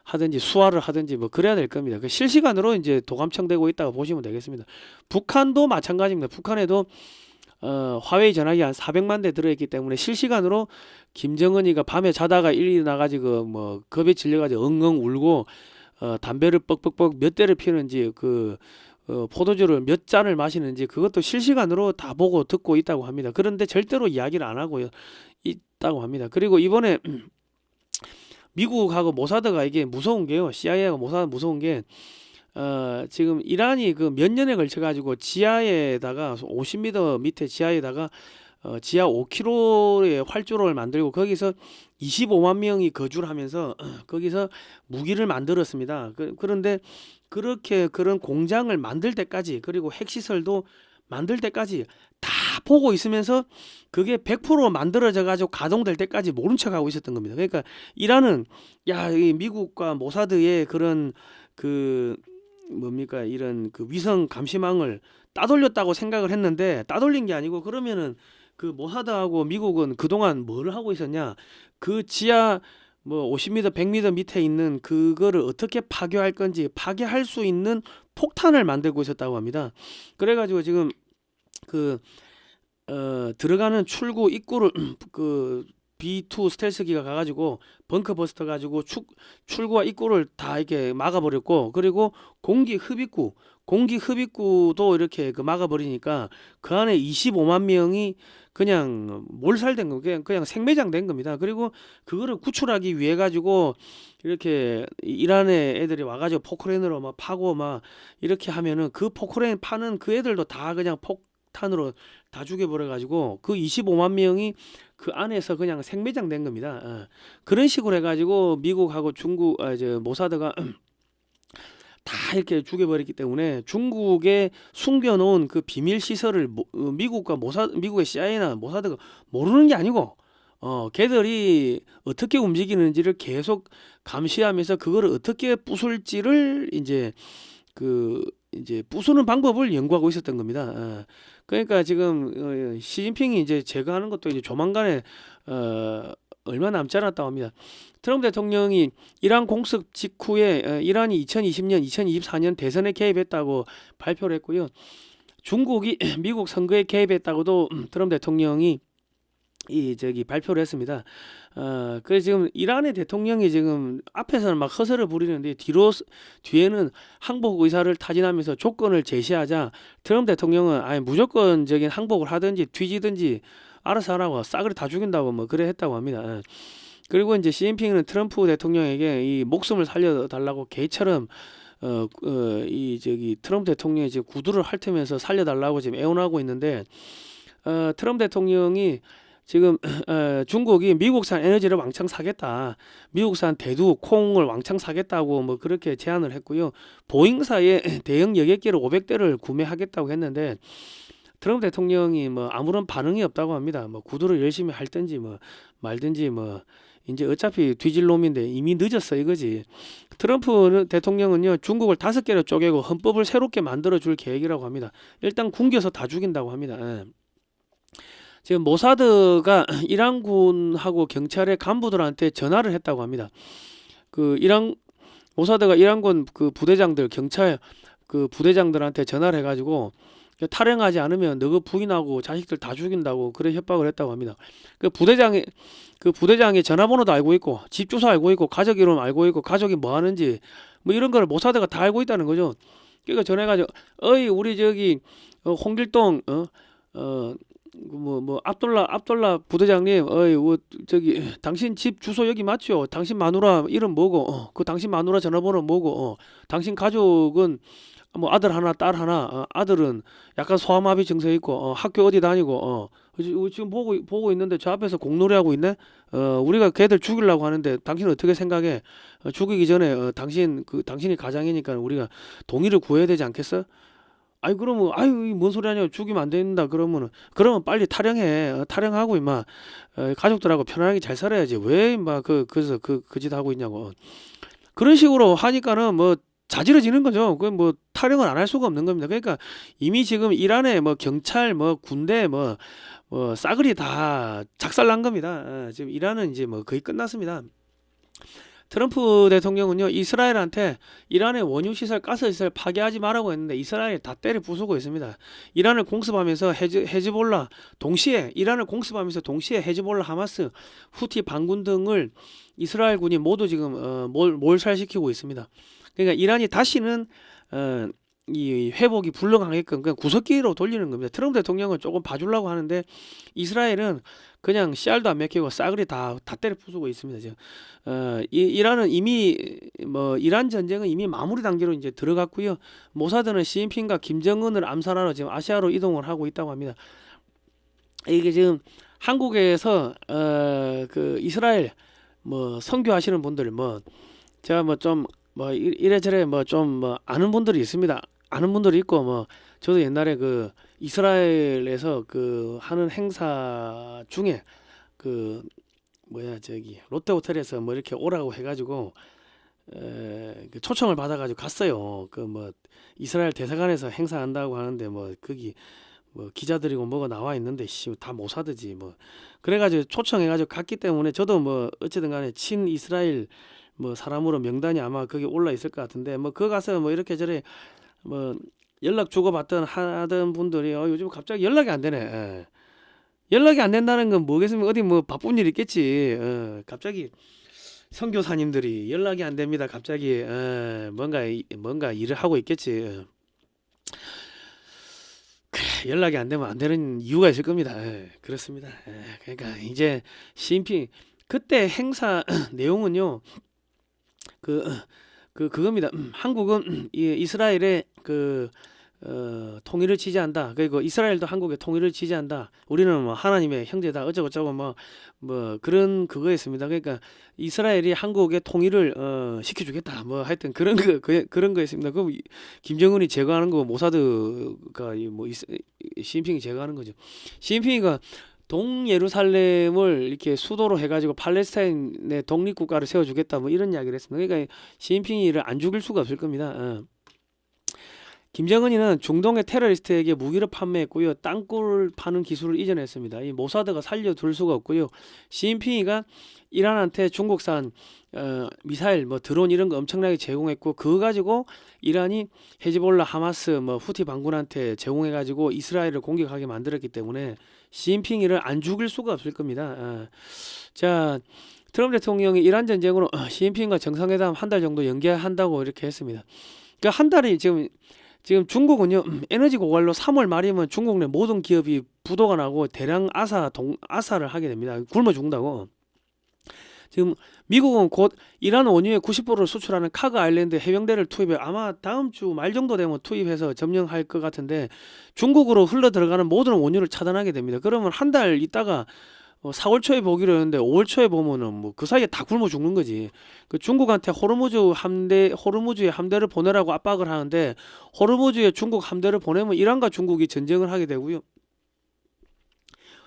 S1: 하든지 수화를 하든지 뭐 그래야 될 겁니다. 그 실시간으로 이제 도감청되고 있다고 보시면 되겠습니다. 북한도 마찬가지입니다. 북한에도 화웨이 전화기 한 400만 대 들어있기 때문에 실시간으로 김정은이가 밤에 자다가 일어나가지고 뭐 겁에 질려가지고 엉엉 울고 담배를 뻑뻑뻑 몇 대를 피우는지 포도주를 몇 잔을 마시는지 그것도 실시간으로 다 보고 듣고 있다고 합니다. 그런데 절대로 이야기를 안 하고 있다고 합니다. 그리고 이번에 미국하고 모사드가 이게 무서운 게요. CIA하고 모사드 무서운 게 지금 이란이 그 몇 년에 걸쳐 가지고 지하에다가 50m 밑에 지하에다가 지하 5km의 활주로를 만들고 거기서 25만 명이 거주를 하면서 거기서 무기를 만들었습니다. 그런데 그렇게 그런 공장을 만들 때까지 그리고 핵시설도 만들 때까지 다 보고 있으면서 그게 100% 만들어져 가지고 가동될 때까지 모른 척하고 있었던 겁니다. 그러니까 이란은 이 미국과 모사드의 그런 그 뭡니까 이런 그 위성 감시망을 따돌렸다고 생각을 했는데 따돌린 게 아니고, 그러면은 그 모사드하고 미국은 그동안 뭘 하고 있었냐? 그 지하 뭐 50m, 100m 밑에 있는 그거를 어떻게 파괴할 건지 파괴할 수 있는 폭탄을 만들고 있었다고 합니다. 그래가지고 지금 들어가는 출구 입구를 그 B2 스텔스기가 가가지고 벙커버스터 가지고 출구와 입구를 다 이렇게 막아버렸고, 그리고 공기 흡입구도 이렇게 막아버리니까 그 안에 25만 명이 그냥 몰살된 거, 그냥 생매장된 겁니다. 그리고 그거를 구출하기 위해 가지고 이렇게 이란의 애들이 와가지고 포크레인으로 막 파고 막 이렇게 하면은 그 포크레인 파는 그 애들도 다 그냥 폭탄으로 다 죽여버려 가지고 그 25만 명이 그 안에서 그냥 생매장된 겁니다. 그런 식으로 해가지고 미국하고 중국 모사드가 다 이렇게 죽여버렸기 때문에 중국에 숨겨놓은 그 비밀 시설을 미국의 CIA나 모사드가 모르는 게 아니고 걔들이 어떻게 움직이는지를 계속 감시하면서 그거를 어떻게 부술지를 이제 부수는 방법을 연구하고 있었던 겁니다. 그러니까 지금 시진핑이 이제 제거하는 것도 이제 조만간에 얼마 남지 않았다고 합니다. 트럼프 대통령이 이란 공습 직후에 이란이 2020년, 2024년 대선에 개입했다고 발표를 했고요. 중국이 미국 선거에 개입했다고도 트럼프 대통령이 발표를 했습니다. 그래서 지금 이란의 대통령이 지금 앞에서는 막 허세를 부리는데 뒤에는 항복 의사를 타진하면서 조건을 제시하자 트럼프 대통령은 아예 무조건적인 항복을 하든지 뒤지든지 알아서 하라고 싸그리 다 죽인다고 뭐 그래 했다고 합니다. 그리고 이제 시진핑은 트럼프 대통령에게 이 목숨을 살려달라고 개처럼 트럼프 대통령이 지금 구두를 핥으면서 살려달라고 지금 애원하고 있는데 트럼프 대통령이 지금 중국이 미국산 에너지를 왕창 사겠다. 미국산 대두, 콩을 왕창 사겠다고 뭐 그렇게 제안을 했고요. 보잉사의 대형 여객기를 500대를 구매하겠다고 했는데 트럼프 대통령이 뭐 아무런 반응이 없다고 합니다. 뭐 구두를 열심히 할든지 뭐 말든지 뭐 이제 어차피 뒤질 놈인데 이미 늦었어 이거지. 트럼프 대통령은요 중국을 5개로 쪼개고 헌법을 새롭게 만들어 줄 계획이라고 합니다. 일단 굶겨서 다 죽인다고 합니다. 지금 모사드가 이란군하고 경찰의 간부들한테 전화를 했다고 합니다. 모사드가 이란군 그 부대장들 경찰 그 부대장들한테 전화를 해가지고 탈영하지 않으면 너그 부인하고 자식들 다 죽인다고 그래 협박을 했다고 합니다. 그 부대장의 전화번호도 알고 있고 집 주소 알고 있고 가족 이름 알고 있고 가족이 뭐 하는지 뭐 이런 걸 모사드가 다 알고 있다는 거죠. 그러니까 전화해가지고 어이 우리 저기 홍길동 압돌라 부대장님, 저기 당신 집 주소 여기 맞죠? 당신 마누라 이름 뭐고? 그 당신 마누라 전화번호 뭐고? 당신 가족은 뭐 아들 하나, 딸 하나. 아들은 약간 소아마비 증세 있고, 학교 어디 다니고, 지금 보고 있는데 저 앞에서 공놀이 하고 있네. 우리가 걔들 죽이려고 하는데 당신은 어떻게 생각해? 죽이기 전에 당신이 가장이니까 우리가 동의를 구해야 되지 않겠어? 아이 그러면 아유 뭔 소리 하냐 죽이면 안 된다 그러면 빨리 탈영해 탈영하고 임마 가족들하고 편안하게 잘 살아야지 왜 임마 그래서 그 짓 하고 있냐고 그런 식으로 하니까는 뭐 자지러지는 거죠. 그 뭐 탈영을 안 할 수가 없는 겁니다. 그러니까 이미 지금 이란의 뭐 경찰 뭐 군대 뭐 싸그리 다 작살난 겁니다. 지금 이란은 이제 뭐 거의 끝났습니다. 트럼프 대통령은요 이스라엘한테 이란의 원유시설 가스시설 파괴하지 말라고 했는데 이스라엘이 다 때려 부수고 있습니다. 이란을 공습하면서 이란을 공습하면서 동시에 헤즈볼라 하마스 후티 반군 등을 이스라엘군이 모두 지금 몰살시키고 있습니다. 그러니까 이란이 다시는 이 회복이 불가능하게끔 그냥 구석기로 돌리는 겁니다. 트럼프 대통령은 조금 봐주려고 하는데 이스라엘은 그냥 씨알도 안 맥히고 싸그리 다 때려 부수고 있습니다. 지금 이란은 이미 이란 전쟁은 이미 마무리 단계로 이제 들어갔고요. 모사드는 시진핑과 김정은을 암살하러 지금 아시아로 이동을 하고 있다고 합니다. 이게 지금 한국에서 그 이스라엘 선교하시는 분들 제가 이래저래 아는 분들이 있습니다. 아는 분들이 있고 저도 옛날에 그 이스라엘에서 그 하는 행사 중에 롯데 호텔에서 이렇게 오라고 해가지고 그 초청을 받아가지고 갔어요. 이스라엘 대사관에서 행사한다고 하는데 거기 기자들이고 뭐가 나와 있는데 다 모사드지 그래가지고 초청해가지고 갔기 때문에 저도 어쨌든 간에 친 이스라엘 사람으로 명단이 아마 거기 올라 있을 것 같은데 그거 가서 이렇게 저래 연락 주고받던 하던 분들이 요즘 갑자기 연락이 안 되네. 연락이 안 된다는 건 뭐겠습니까? 어디 바쁜 일 있겠지. 갑자기 선교사님들이 연락이 안 됩니다. 갑자기 뭔가 일을 하고 있겠지. 그래, 연락이 안 되면 안 되는 이유가 있을 겁니다. 그렇습니다. 그러니까 이제 시진핑 그때 행사 내용은요. 그겁니다. 한국은 이스라엘의 통일을 지지한다. 그리고 이스라엘도 한국의 통일을 지지한다. 우리는 하나님의 형제다. 어쩌고저쩌고 그런 그거였습니다. 그러니까 이스라엘이 한국의 통일을 시켜주겠다. 하여튼 그런 거였습니다. 그 김정은이 제거하는 거 모사드가 시진핑이 제거하는 거죠. 시진핑이가 동예루살렘을 이렇게 수도로 해가지고 팔레스타인의 독립국가를 세워주겠다 이런 이야기를 했습니다. 그러니까 시진핑이를 안 죽일 수가 없을 겁니다. 김정은이는 중동의 테러리스트에게 무기를 판매했고요. 땅굴을 파는 기술을 이전했습니다. 이 모사드가 살려둘 수가 없고요. 시진핑이가 이란한테 중국산 미사일, 뭐 드론 이런 거 엄청나게 제공했고, 그거 가지고 이란이 헤즈볼라, 하마스, 뭐 후티 반군한테 제공해가지고 이스라엘을 공격하게 만들었기 때문에 시진핑이를 안 죽일 수가 없을 겁니다. 자, 트럼프 대통령이 이란 전쟁으로 시진핑과 정상회담 한 달 정도 연기한다고 이렇게 했습니다. 그러니까 한 달이 지금 중국은요, 에너지 고갈로 3월 말이면 중국 내 모든 기업이 부도가 나고 대량 아사를 하게 됩니다. 굶어 죽는다고. 지금 미국은 곧 이란 원유의 90%를 수출하는 카그 아일랜드 해병대를 투입해, 아마 다음 주 말 정도 되면 투입해서 점령할 것 같은데, 중국으로 흘러 들어가는 모든 원유를 차단하게 됩니다. 그러면 한 달 있다가 4월 초에 보기로 했는데 5월 초에 보면은 뭐 그 사이에 다 굶어 죽는 거지. 그 중국한테 호르무즈의 함대를 보내라고 압박을 하는데, 호르무즈에 중국 함대를 보내면 이란과 중국이 전쟁을 하게 되고요.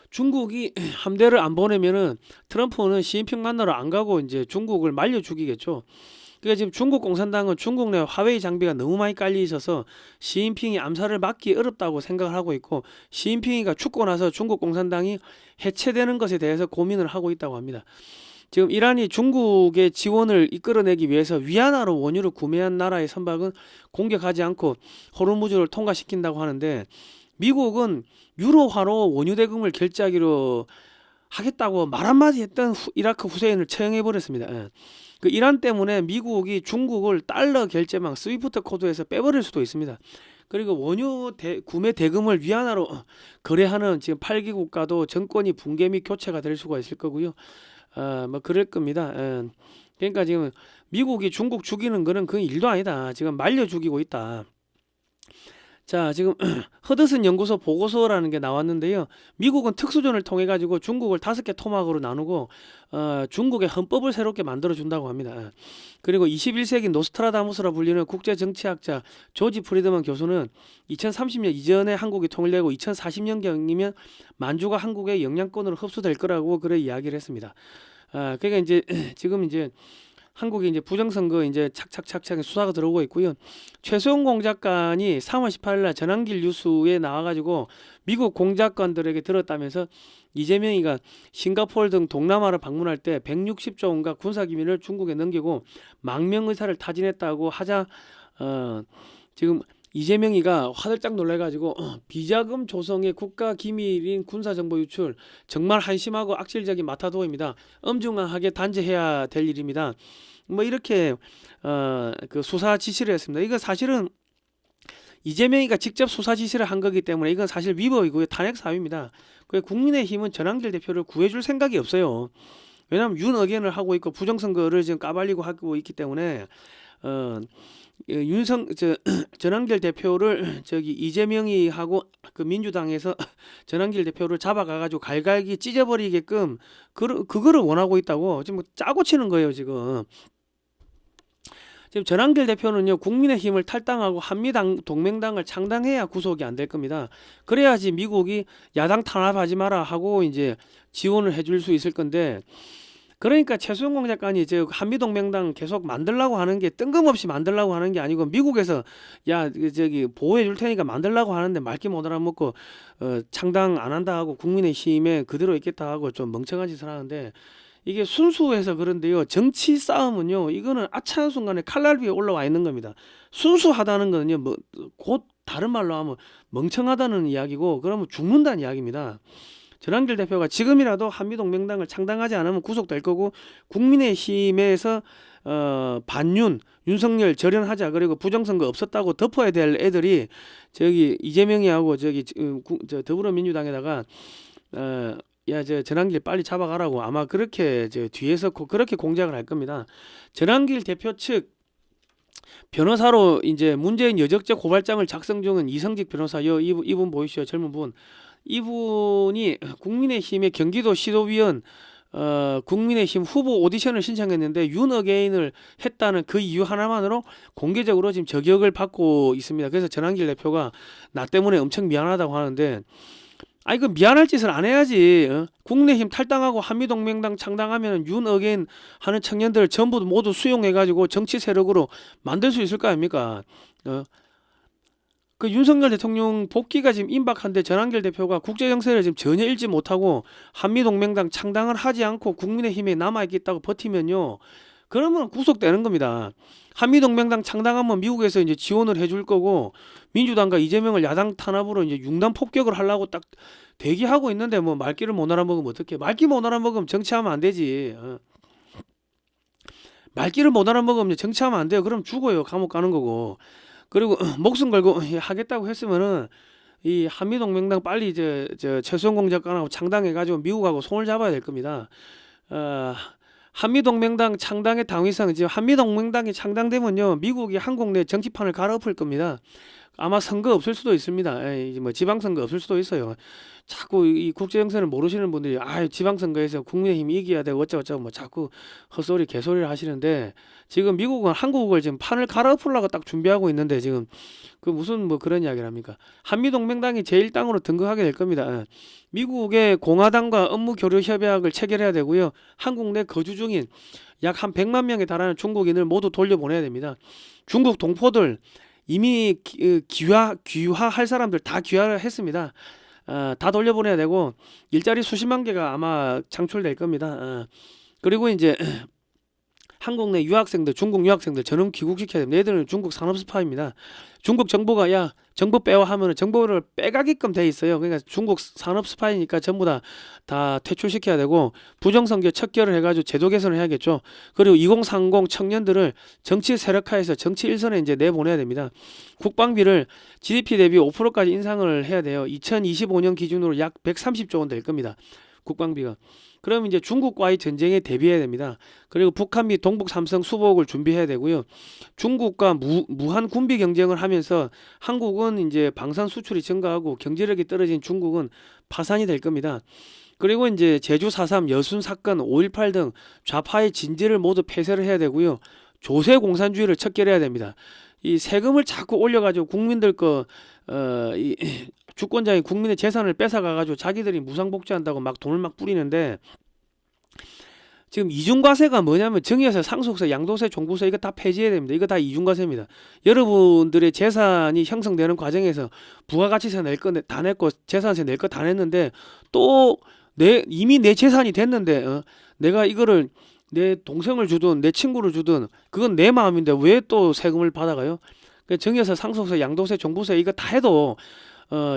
S1: 중국이 함대를 안 보내면은 트럼프는 시진핑 만나러 안 가고 이제 중국을 말려 죽이겠죠. 그러니까 지금 중국 공산당은 중국 내 화웨이 장비가 너무 많이 깔려 있어서 시진핑이 암살을 막기 어렵다고 생각을 하고 있고, 시진핑이가 죽고 나서 중국 공산당이 해체되는 것에 대해서 고민을 하고 있다고 합니다. 지금 이란이 중국의 지원을 이끌어내기 위해서 위안화로 원유를 구매한 나라의 선박은 공격하지 않고 호르무즈를 통과시킨다고 하는데, 미국은 유로화로 원유 대금을 결제하기로 하겠다고 말 한마디 했던 이라크 후세인을 처형해 버렸습니다. 그 이란 때문에 미국이 중국을 달러 결제망 스위프트 코드에서 빼버릴 수도 있습니다. 그리고 원유 구매 대금을 위안화로 거래하는 지금 8개 국가도 정권이 붕괴 및 교체가 될 수가 있을 거고요. 뭐 그럴 겁니다. 그러니까 지금 미국이 중국 죽이는 거는 그 일도 아니다. 지금 말려 죽이고 있다. 자, 지금 허드슨 연구소 보고서라는 게 나왔는데요. 미국은 특수전을 통해 가지고 중국을 5개 토막으로 나누고 중국의 헌법을 새롭게 만들어 준다고 합니다. 그리고 21세기 노스트라다무스라 불리는 국제 정치학자 조지 프리드먼 교수는 2030년 이전에 한국이 통일되고 2040년경이면 만주가 한국의 영향권으로 흡수될 거라고 그래 이야기를 했습니다. 그러니까 이제 지금 이제 한국이 이제 부정선거 이제 착착 수사가 들어오고 있고요. 최수영 공작관이 3월 18일 날 전환길 뉴스에 나와가지고 미국 공작관들에게 들었다면서 이재명이가 싱가포르 등 동남아를 방문할 때 160조 원가 군사기밀을 중국에 넘기고 망명의사를 타진했다고 하자, 지금 이재명이가 화들짝 놀래가지고 비자금 조성의 국가기밀인 군사정보 유출 정말 한심하고 악질적인 마타도입니다. 엄중하게 단죄해야 될 일입니다. 뭐 이렇게 그 수사 지시를 했습니다. 이거 사실은 이재명이가 직접 수사 지시를 한 거기 때문에 이건 사실 위법이고요. 탄핵 사유입니다. 국민의힘은 전한길 대표를 구해줄 생각이 없어요. 왜냐하면 윤어겐을 하고 있고 부정선거를 지금 까발리고 하고 있기 때문에 전한길 대표를 이재명이 하고 그 민주당에서 전한길 대표를 잡아가가지고 갈갈기 찢어버리게끔 그거를 원하고 있다고 지금 짜고 치는 거예요. 지금 전한길 대표는요, 국민의힘을 탈당하고 한미당 동맹당을 창당해야 구속이 안 될 겁니다. 그래야지 미국이 야당 탄압하지 마라 하고 이제 지원을 해줄 수 있을 건데, 그러니까 최수영 공작관이 한미동맹당 계속 만들라고 하는 게 뜬금없이 만들라고 하는 게 아니고, 미국에서 야 보호해 줄 테니까 만들라고 하는데 말기 못 알아먹고 창당 안 한다 하고 국민의힘에 그대로 있겠다 하고 좀 멍청한 짓을 하는데, 이게 순수해서 그런데요, 정치 싸움은요, 이거는 아차한 순간에 칼날 위에 올라와 있는 겁니다. 순수하다는 거는요, 뭐 곧 다른 말로 하면 멍청하다는 이야기고, 그러면 죽는다는 이야기입니다. 전한길 대표가 지금이라도 한미동맹당을 창당하지 않으면 구속될 거고, 국민의힘에서 반윤 윤석열 절연하자, 그리고 부정선거 없었다고 덮어야 될 애들이 이재명이하고 더불어민주당에다가 전한길 빨리 잡아가라고 아마 그렇게 뒤에서 그렇게 공작을 할 겁니다. 전한길 대표 측 변호사로 이제 문재인 여적죄 고발장을 작성 중인 이성직 변호사요. 이분 보이시죠? 젊은 분. 이분이 국민의힘의 경기도 시도위원 국민의힘 후보 오디션을 신청했는데 윤어게인을 했다는 그 이유 하나만으로 공개적으로 지금 저격을 받고 있습니다. 그래서 전한길 대표가 나 때문에 엄청 미안하다고 하는데, 그 미안할 짓을 안 해야지. 국민의힘 탈당하고 한미동맹당 창당하면 윤어게인 하는 청년들 전부 모두 수용해가지고 정치 세력으로 만들 수 있을 거 아닙니까? 그 윤석열 대통령 복귀가 지금 임박한데 전한길 대표가 국제 정세를 지금 전혀 읽지 못하고 한미동맹당 창당을 하지 않고 국민의힘에 남아있겠다고 버티면요. 그러면 구속되는 겁니다. 한미동맹당 창당하면 미국에서 이제 지원을 해줄 거고 민주당과 이재명을 야당 탄압으로 이제 융단 폭격을 하려고 딱 대기하고 있는데 뭐 말귀를 못 알아먹으면 어떡해. 말귀 못 알아먹으면 정치하면 안 되지. 말귀를 못 알아먹으면 정치하면 안 돼요. 그럼 죽어요. 감옥 가는 거고. 그리고 목숨 걸고 하겠다고 했으면은 이 한미동맹당 빨리 저 최수원 공작관하고 창당해가지고 미국하고 손을 잡아야 될 겁니다. 한미동맹당 창당의 당위성 지금 한미동맹당이 창당되면요 미국이 한국 내 정치판을 갈아엎을 겁니다. 아마 선거 없을 수도 있습니다. 뭐 지방선거 없을 수도 있어요. 자꾸 이 국제정세를 모르시는 분들이 지방선거에서 국민의힘이 이겨야 되고 어쩌고저쩌고 뭐 자꾸 헛소리 개소리를 하시는데 지금 미국은 한국을 지금 판을 갈아엎으려고 딱 준비하고 있는데 지금 그 무슨 뭐 그런 이야기를 합니까? 한미동맹당이 제1당으로 등극하게 될 겁니다. 미국의 공화당과 업무 교류 협약을 체결해야 되고요. 한국 내 거주 중인 약 한 100만 명에 달하는 중국인을 모두 돌려보내야 됩니다. 중국 동포들 이미 귀화할 사람들 다 귀화를 했습니다. 다 돌려보내야 되고 일자리 수십만 개가 아마 창출될 겁니다. 그리고 이제 한국 내 유학생들, 중국 유학생들 전원 귀국시켜야 됩니다. 얘들은 중국 산업 스파입니다. 중국 정보가 정보 빼와 하면은 정보를 빼가게끔 돼 있어요. 그러니까 중국 산업 스파이니까 전부 다 퇴출시켜야 되고 부정선거 척결을 해가지고 제도 개선을 해야겠죠. 그리고 2030 청년들을 정치 세력화해서 정치 일선에 이제 내보내야 됩니다. 국방비를 GDP 대비 5%까지 인상을 해야 돼요. 2025년 기준으로 약 130조 원 될 겁니다. 국방비가. 그럼 이제 중국과의 전쟁에 대비해야 됩니다. 그리고 북한 및 동북 삼성 수복을 준비해야 되고요. 중국과 무한 군비 경쟁을 하면서 한국은 이제 방산 수출이 증가하고 경제력이 떨어진 중국은 파산이 될 겁니다. 그리고 이제 제주 4.3 여순 사건 5.18 등 좌파의 진지를 모두 폐쇄를 해야 되고요. 조세 공산주의를 척결해야 됩니다. 이 세금을 자꾸 올려가지고 국민들 이 주권자인 국민의 재산을 뺏어가가지고 자기들이 무상복지한다고 막 돈을 막 뿌리는데 지금 이중과세가 뭐냐면 증여세, 상속세, 양도세, 종부세 이거 다 폐지해야 됩니다. 이거 다 이중과세입니다. 여러분들의 재산이 형성되는 과정에서 부가가치세 낼 거 다 냈고 재산세 낼 거 다 냈는데 또 이미 내 재산이 됐는데 내가 이거를 내 동생을 주든 내 친구를 주든 그건 내 마음인데 왜 또 세금을 받아가요? 증여세, 상속세, 양도세, 종부세 이거 다 해도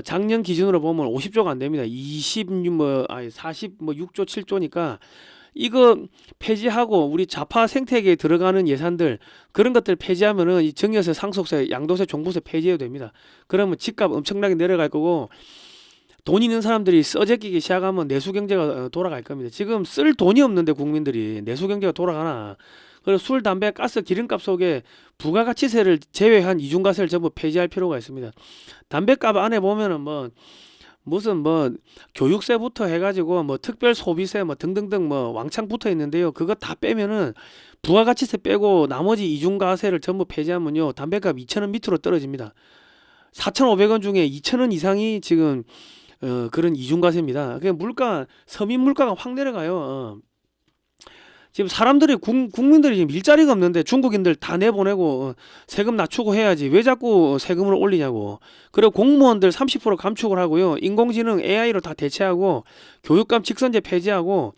S1: 작년 기준으로 보면 50조가 안 됩니다. 6조 7조니까 이거 폐지하고 우리 좌파 생태계에 들어가는 예산들 그런 것들 폐지하면은 이 증여세, 상속세, 양도세, 종부세 폐지해도 됩니다. 그러면 집값 엄청나게 내려갈 거고 돈 있는 사람들이 써제끼기 시작하면 내수 경제가 돌아갈 겁니다. 지금 쓸 돈이 없는데 국민들이 내수 경제가 돌아가나? 그리고 술, 담배, 가스, 기름값 속에 부가가치세를 제외한 이중과세를 전부 폐지할 필요가 있습니다. 담배값 안에 보면은 무슨 교육세부터 해가지고 특별 소비세 등등등 왕창 붙어 있는데요. 그거 다 빼면은 부가가치세 빼고 나머지 이중과세를 전부 폐지하면요. 담배값 2,000원 밑으로 떨어집니다. 4,500원 중에 2,000원 이상이 지금 그런 이중과세입니다. 그냥 서민 물가가 확 내려가요. 지금 사람들이 국민들이 지금 일자리가 없는데 중국인들 다 내보내고 세금 낮추고 해야지 왜 자꾸 세금을 올리냐고. 그리고 공무원들 30% 감축을 하고요. 인공지능 AI로 다 대체하고 교육감 직선제 폐지하고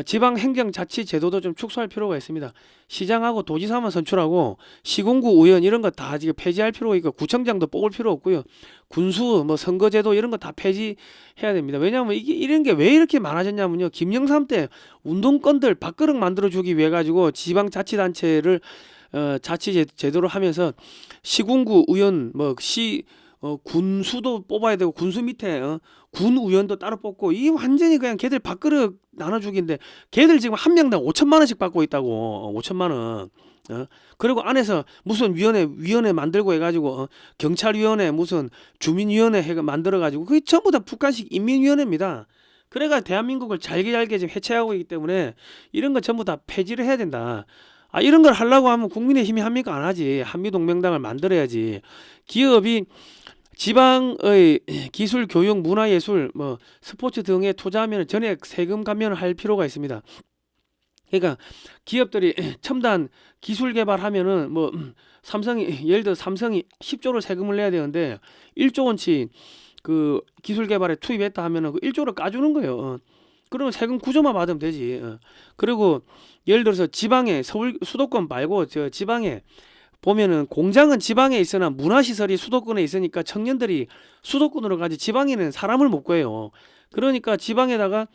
S1: 지방행정자치 제도도 좀 축소할 필요가 있습니다. 시장하고 도지사만 선출하고 시군구 의원 이런 거 다 지금 폐지할 필요가 있고 구청장도 뽑을 필요 없고요. 군수 선거제도 이런 거 다 폐지해야 됩니다. 왜냐하면 이런 게 왜 이렇게 많아졌냐면요. 김영삼 때 운동권들 밥그릇 만들어주기 위해 가지고 지방자치단체를 자치 제도로 하면서 시군구 의원 군수도 뽑아야 되고 군수 밑에 군 의원도 따로 뽑고 이 완전히 그냥 걔들 밥그릇 나눠주기인데 걔들 지금 한 명당 5천만 원씩 받고 있다고. 5천만 원. 그리고 안에서 무슨 위원회 만들고 해가지고 경찰위원회 무슨 주민위원회 만들어가지고 그게 전부 다 북한식 인민위원회입니다. 그래가 대한민국을 잘게 지금 해체하고 있기 때문에 이런 거 전부 다 폐지를 해야 된다. 이런 걸 하려고 하면 국민의힘이 합니까? 안 하지. 한미동맹당을 만들어야지. 기업이 지방의 기술, 교육, 문화예술, 스포츠 등에 투자하면 전액 세금 감면을 할 필요가 있습니다. 그러니까 기업들이 첨단 기술 개발하면은 뭐 삼성이 예를 들어 삼성이 10조를 세금을 내야 되는데 1조 원치 그 기술 개발에 투입했다 하면은 그 1조를 까주는 거예요. 그러면 세금 9조만 받으면 되지. 그리고 예를 들어서 지방에 서울 수도권 말고 저 지방에 보면은 공장은 지방에 있으나 문화시설이 수도권에 있으니까 청년들이 수도권으로 가지 지방에는 사람을 못 구해요. 그러니까 지방에다가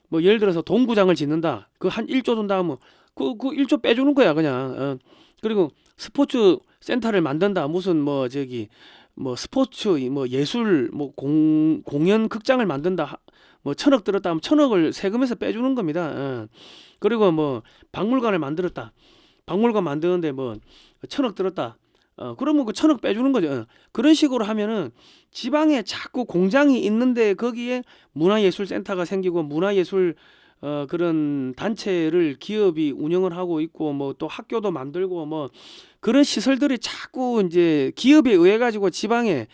S1: 뭐 예를 들어서 동구장을 짓는다. 그 한 1조 든다 하면 그 1조 빼주는 거야 그냥. 그리고 스포츠 센터를 만든다. 무슨 뭐 저기 뭐 스포츠 뭐 예술 뭐 공연 극장을 만든다. 뭐 1,000억 들었다 하면 1,000억을 세금에서 빼주는 겁니다. 그리고 뭐 박물관을 만들었다. 박물관 만드는데 뭐 1,000억 들었다. 그러면 그 1,000억 빼주는 거죠. 그런 식으로 하면은 지방에 자꾸 공장이 있는데 거기에 문화예술센터가 생기고 문화예술 그런 단체를 기업이 운영을 하고 있고 뭐 또 학교도 만들고 뭐 그런 시설들이 자꾸 이제 기업에 의해 가지고 지방에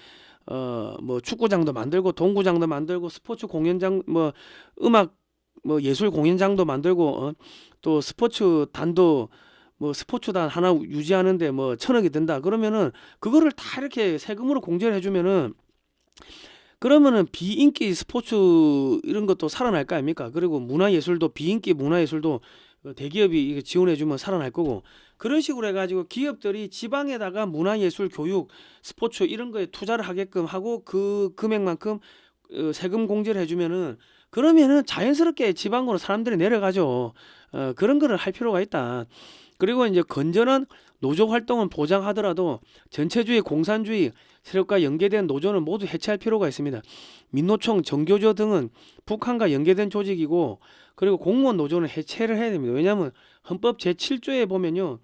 S1: 뭐 축구장도 만들고 동구장도 만들고 스포츠 공연장 뭐 음악 뭐 예술 공연장도 만들고 또 스포츠 단도 뭐 스포츠단 하나 유지하는데 뭐 1,000억이 든다 그러면은 그거를 다 이렇게 세금으로 공제를 해주면은 그러면은 비인기 스포츠 이런 것도 살아날 거 아닙니까? 그리고 문화예술도 비인기 문화예술도 대기업이 이거 지원해주면 살아날 거고 그런 식으로 해가지고 기업들이 지방에다가 문화예술 교육 스포츠 이런 거에 투자를 하게끔 하고 그 금액만큼 세금 공제를 해주면은 그러면은 자연스럽게 지방으로 사람들이 내려가죠. 그런 거를 할 필요가 있다. 그리고 이제 건전한 노조 활동은 보장하더라도 전체주의 공산주의 세력과 연계된 노조는 모두 해체할 필요가 있습니다. 민노총, 정교조 등은 북한과 연계된 조직이고 그리고 공무원 노조는 해체를 해야 됩니다. 왜냐하면 헌법 제7조에 보면요.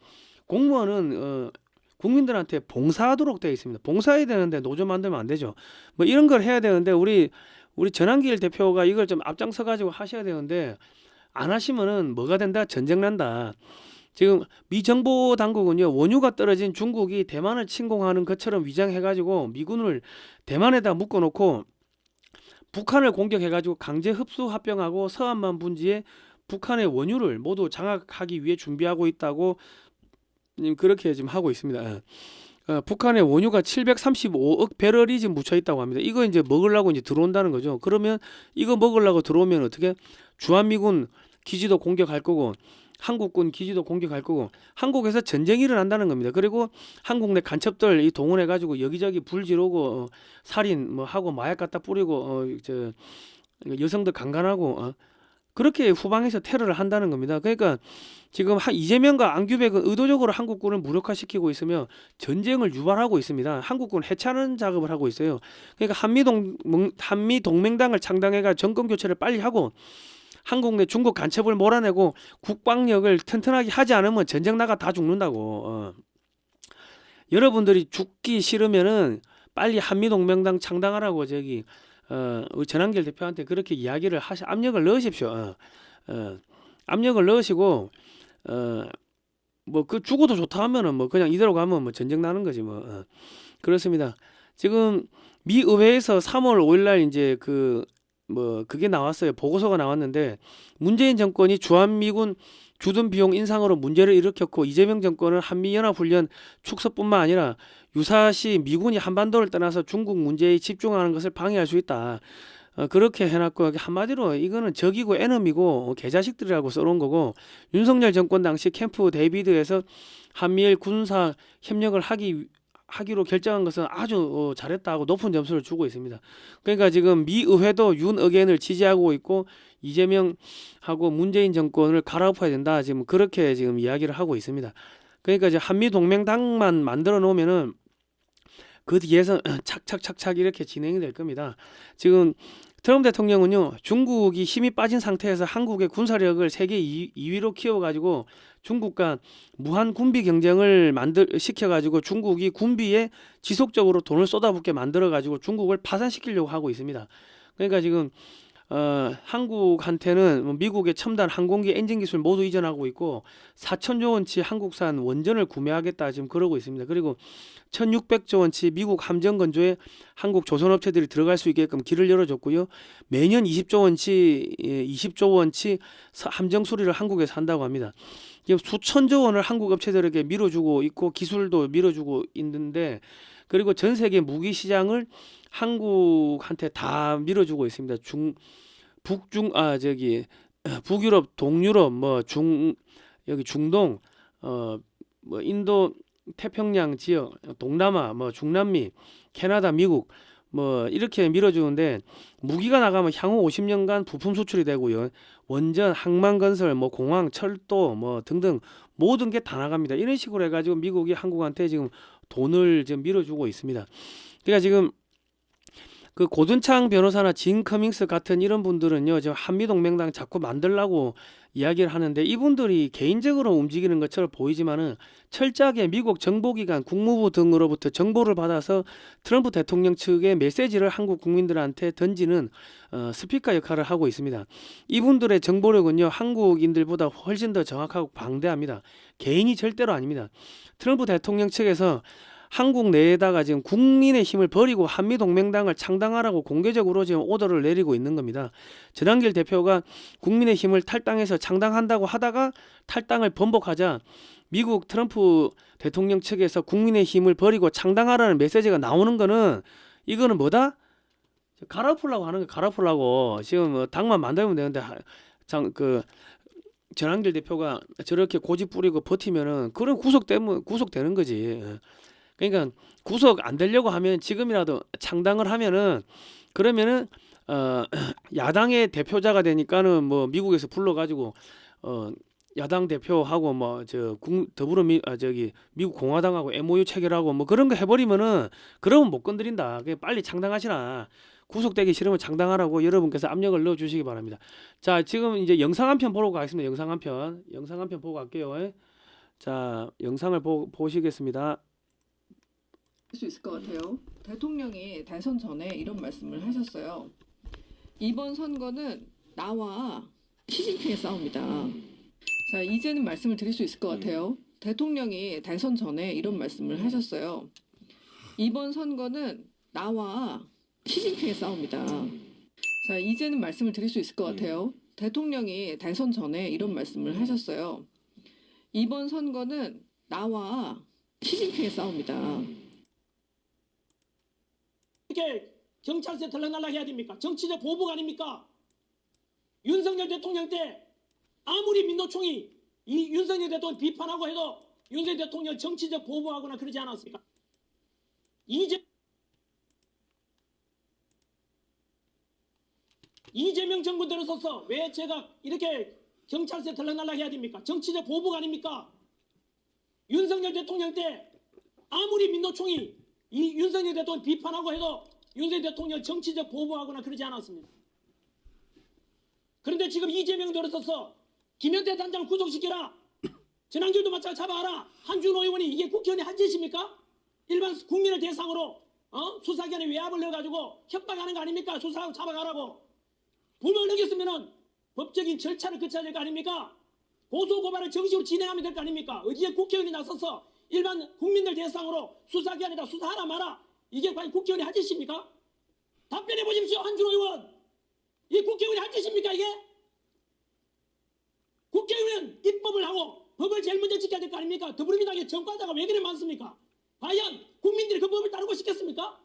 S1: 공무원은 국민들한테 봉사하도록 되어 있습니다. 봉사해야 되는데 노조 만들면 안 되죠. 뭐 이런 걸 해야 되는데 우리 전한길 대표가 이걸 좀 앞장서 가지고 하셔야 되는데 안 하시면은 뭐가 된다? 전쟁 난다. 지금 미 정보 당국은요 원유가 떨어진 중국이 대만을 침공하는 것처럼 위장해가지고 미군을 대만에다 묶어놓고 북한을 공격해가지고 강제 흡수 합병하고 서한만 분지에 북한의 원유를 모두 장악하기 위해 준비하고 있다고 그렇게 지금 하고 있습니다. 북한의 원유가 735억 배럴이 지금 묻혀 있다고 합니다. 이거 이제 먹으려고 이제 들어온다는 거죠. 그러면 이거 먹으려고 들어오면 어떻게 주한미군 기지도 공격할 거고 한국군 기지도 공격할 거고 한국에서 전쟁이 일어난다는 겁니다. 그리고 한국 내 간첩들 이 동원해 가지고 여기저기 불 지르고 살인 뭐 하고 마약 갖다 뿌리고 저 여성들 강간하고 그렇게 후방에서 테러를 한다는 겁니다. 그러니까 지금 이재명과 안규백은 의도적으로 한국군을 무력화시키고 있으며 전쟁을 유발하고 있습니다. 한국군 해체하는 작업을 하고 있어요. 그러니까 한미 동맹당을 창당해가 정권 교체를 빨리 하고 한국 내 중국 간첩을 몰아내고 국방력을 튼튼하게 하지 않으면 전쟁 나가 다 죽는다고. 여러분들이 죽기 싫으면은 빨리 한미동맹당 창당하라고 저기 우리 전한길 대표한테 그렇게 이야기를 압력을 넣으십시오. 압력을 넣으시고 뭐 그 죽어도 좋다 하면은 뭐 그냥 이대로 가면 뭐 전쟁 나는 거지 뭐. 그렇습니다. 지금 미 의회에서 3월 5일날 이제 그게 나왔어요. 보고서가 나왔는데 문재인 정권이 주한미군 주둔 비용 인상으로 문제를 일으켰고 이재명 정권은 한미연합훈련 축소뿐만 아니라 유사시 미군이 한반도를 떠나서 중국 문제에 집중하는 것을 방해할 수 있다. 그렇게 해놨고 한마디로 이거는 적이고 애놈이고 개자식들이라고 써놓은 거고 윤석열 정권 당시 캠프 데이비드에서 한미일 군사 협력을 하기로 결정한 것은 아주 잘했다고 높은 점수를 주고 있습니다. 그러니까 지금 미 의회도 윤 의견을 지지하고 있고 이재명하고 문재인 정권을 갈아엎어야 된다. 지금 그렇게 지금 이야기를 하고 있습니다. 그러니까 이제 한미 동맹당만 만들어 놓으면은 그 뒤에서 착착착착 이렇게 진행이 될 겁니다. 지금 트럼프 대통령은요 중국이 힘이 빠진 상태에서 한국의 군사력을 세계 2위로 키워가지고 중국과 무한 군비 경쟁을 시켜가지고 중국이 군비에 지속적으로 돈을 쏟아붓게 만들어가지고 중국을 파산시키려고 하고 있습니다. 그러니까 지금 한국한테는 뭐 미국의 첨단 항공기 엔진 기술 모두 이전하고 있고 4천조 원치 한국산 원전을 구매하겠다 지금 그러고 있습니다. 그리고 1,600조 원치 미국 함정 건조에 한국 조선업체들이 들어갈 수 있게끔 길을 열어줬고요. 매년 20조 원치 함정 수리를 한국에서 한다고 합니다. 지금 수천조 원을 한국 업체들에게 밀어주고 있고 기술도 밀어주고 있는데 그리고 전 세계 무기 시장을 한국한테 다 밀어주고 있습니다. 북유럽, 동유럽, 여기 중동, 뭐 인도 태평양 지역, 동남아, 뭐 중남미, 캐나다, 미국 뭐 이렇게 밀어주는데 무기가 나가면 향후 50년간 부품 수출이 되고요. 원전, 항만건설, 뭐 공항, 철도 뭐 등등 모든 게 다 나갑니다. 이런 식으로 해가지고 미국이 한국한테 지금 돈을 지금 밀어주고 있습니다. 그러니까 지금 그 고든창 변호사나 진 커밍스 같은 이런 분들은요, 지금 한미동맹당 자꾸 만들라고 이야기를 하는데 이분들이 개인적으로 움직이는 것처럼 보이지만은 철저하게 미국 정보기관, 국무부 등으로부터 정보를 받아서 트럼프 대통령 측의 메시지를 한국 국민들한테 던지는 스피커 역할을 하고 있습니다. 이분들의 정보력은요, 한국인들보다 훨씬 더 정확하고 방대합니다. 개인이 절대로 아닙니다. 트럼프 대통령 측에서 한국 내에다가 지금 국민의힘을 버리고 한미동맹당을 창당하라고 공개적으로 지금 오더를 내리고 있는 겁니다. 전한길 대표가 국민의힘을 탈당해서 창당한다고 하다가 탈당을 번복하자 미국 트럼프 대통령 측에서 국민의힘을 버리고 창당하라는 메시지가 나오는 거는 이거는 뭐다? 갈아엎으려고 하는 거 갈아엎으려고 지금 뭐 당만 만들면 되는데 전한길 대표가 저렇게 고집 부리고 버티면은 그런 구속되는 거지. 그러니까 구속 안 되려고 하면 지금이라도 창당을 하면은 그러면은 야당의 대표자가 되니까는 뭐 미국에서 불러가지고 야당 대표하고 뭐 미국 공화당하고 MOU 체결하고 뭐 그런 거 해버리면은 그러면 못 건드린다. 그냥 빨리 창당하시라. 구속되기 싫으면 창당하라고 여러분께서 압력을 넣어주시기 바랍니다. 자, 지금 이제 영상 한 편 보러 가겠습니다. 영상 한 편 보고 갈게요. 자, 영상을 보시겠습니다.
S2: 수 있을 것 같아요. 대통령이 대선 전에 이런 말씀을 하셨어요. 이번 선거는 나와 시진핑의 싸움이다. 자, 이제는 말씀을 드릴 수 있을 것 같아요. 대통령이 대선 전에 이런 말씀을 하셨어요. 이번 선거는 나와 시진핑의 싸움이다. 자, 이제는 말씀을 드릴 수 있을 것 같아요. 대통령이 대선 전에 이런 말씀을 하셨어요. 이번 선거는 나와 시진핑의 싸움이다.
S3: 이렇게 경찰서에 들락날락 해야 됩니까? 정치적 보복 아닙니까? 윤석열 대통령 때 아무리 민노총이 이 윤석열 대통령 비판하고 해도 윤석열 대통령 정치적 보복하거나 그러지 않았습니까? 이재명 정부 들어서서 왜 제가 이렇게 경찰서에 들락날락 해야 됩니까? 정치적 보복 아닙니까? 윤석열 대통령 때 아무리 민노총이 이 윤석열 대통령 비판하고 해도 윤석열 대통령 정치적 보복하거나 그러지 않았습니다. 그런데 지금 이재명 들어서서 김현태 단장을 구속시켜라. 전한길도 마찬가지 잡아가라. 한준호 의원이 이게 국회의원이 한 짓입니까? 일반 국민을 대상으로 수사기관에 외압을 넣어가지고 협박하는 거 아닙니까? 수사하고 잡아가라고. 불법을 어겼으면은 법적인 절차를 거쳐야 될 거 아닙니까? 고소고발을 정식으로 진행하면 될 거 아닙니까? 어디에 국회의원이 나서서 일반 국민들 대상으로 수사기관에다 수사하라 마라. 이게 과연 국회의원이 할 짓입니까? 답변해 보십시오. 한준호 의원. 이 국회의원이 할 짓입니까 이게? 국회의원은 입법을 하고 법을 제일 먼저 지켜야 될 거 아닙니까? 더불어민주당의 정과자가 왜 그래 많습니까? 과연 국민들이 그 법을 따르고 싶겠습니까?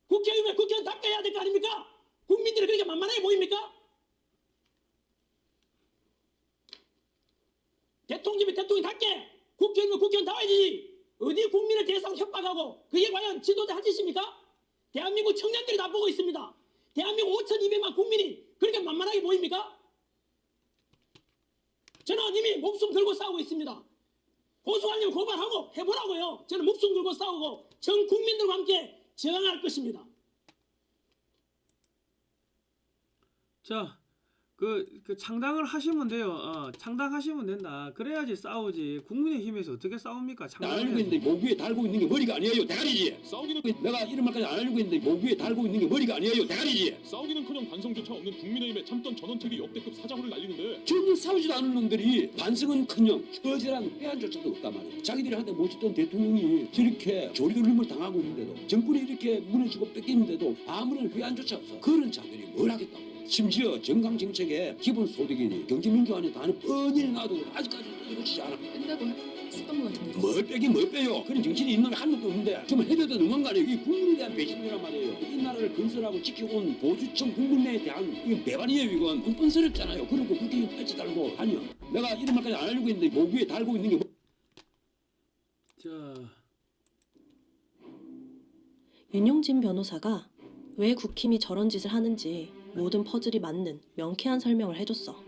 S3: 국회의원답게 해야 될 거 아닙니까? 국민들이 그렇게 만만하게 보입니까? 대통령답게 국회의원다워야지. 어디 국민을 대상 협박하고 그게 과연 지도자 할 짓입니까? 대한민국 청년들이 다 보고 있습니다. 대한민국 5,200만 국민이 그렇게 만만하게 보입니까? 저는 이미 목숨 걸고 싸우고 있습니다. 고소하려면 고발하고 해보라고요. 저는 목숨 걸고 싸우고 전 국민들과 함께 저항할 것입니다.
S1: 자, 그 창당을 하시면 돼요. 창당하시면 된다. 그래야지 싸우지. 국민의힘에서 어떻게 싸웁니까?
S4: 안 하려고 했는데 목 위에 달고 있는 게 머리가 아니에요, 대가리지. 싸우기는 내가 이런 말까지 안 하려고 했는데 목 위에 달고 있는 게 머리가 아니에요, 대가리지.
S5: 싸우기는커녕 반성조차 없는 국민의힘의 참던 전원책이 역대급 사자후를 날리는데
S4: 전혀 싸우지도 않은 놈들이 반성은커녕 처절한 회한조차도 없단 말이에요. 자기들이 한테 모셨던 대통령이 저렇게 조리돌림을 당하고 있는데도 정권이 이렇게 무너지고 뺏기는데도 아무런 회한조차 없어. 그런 자들이 뭘 하겠다고. 심지어 정강정책에 기본소득이니 경제민주화니 다는 뻔히 놔두고 아직까지 뜯어고치지 않아.
S2: 뺀다고 했었던 것 같은데.
S4: 뭘 빼긴 뭘 빼요. 그런 정신이 있는 놈이 한 놈도 없는데 좀 해도 되는 건가 아니에요. 이 국민에 대한 배신이란 말이에요. 이 나라를 건설하고 지켜온 보수층 국민에 대한 이건 배반이에요. 이건 뻔뻔스럽잖아요. 그러고 국회의원 배치 달고 아니요. 내가 이런 말까지 안 하려고 했는데 목 위에 달고 있는 게
S1: 자,
S6: 윤용진 변호사가 왜 국힘이 저런 짓을 하는지 모든 퍼즐이 맞는 명쾌한 설명을 해줬어.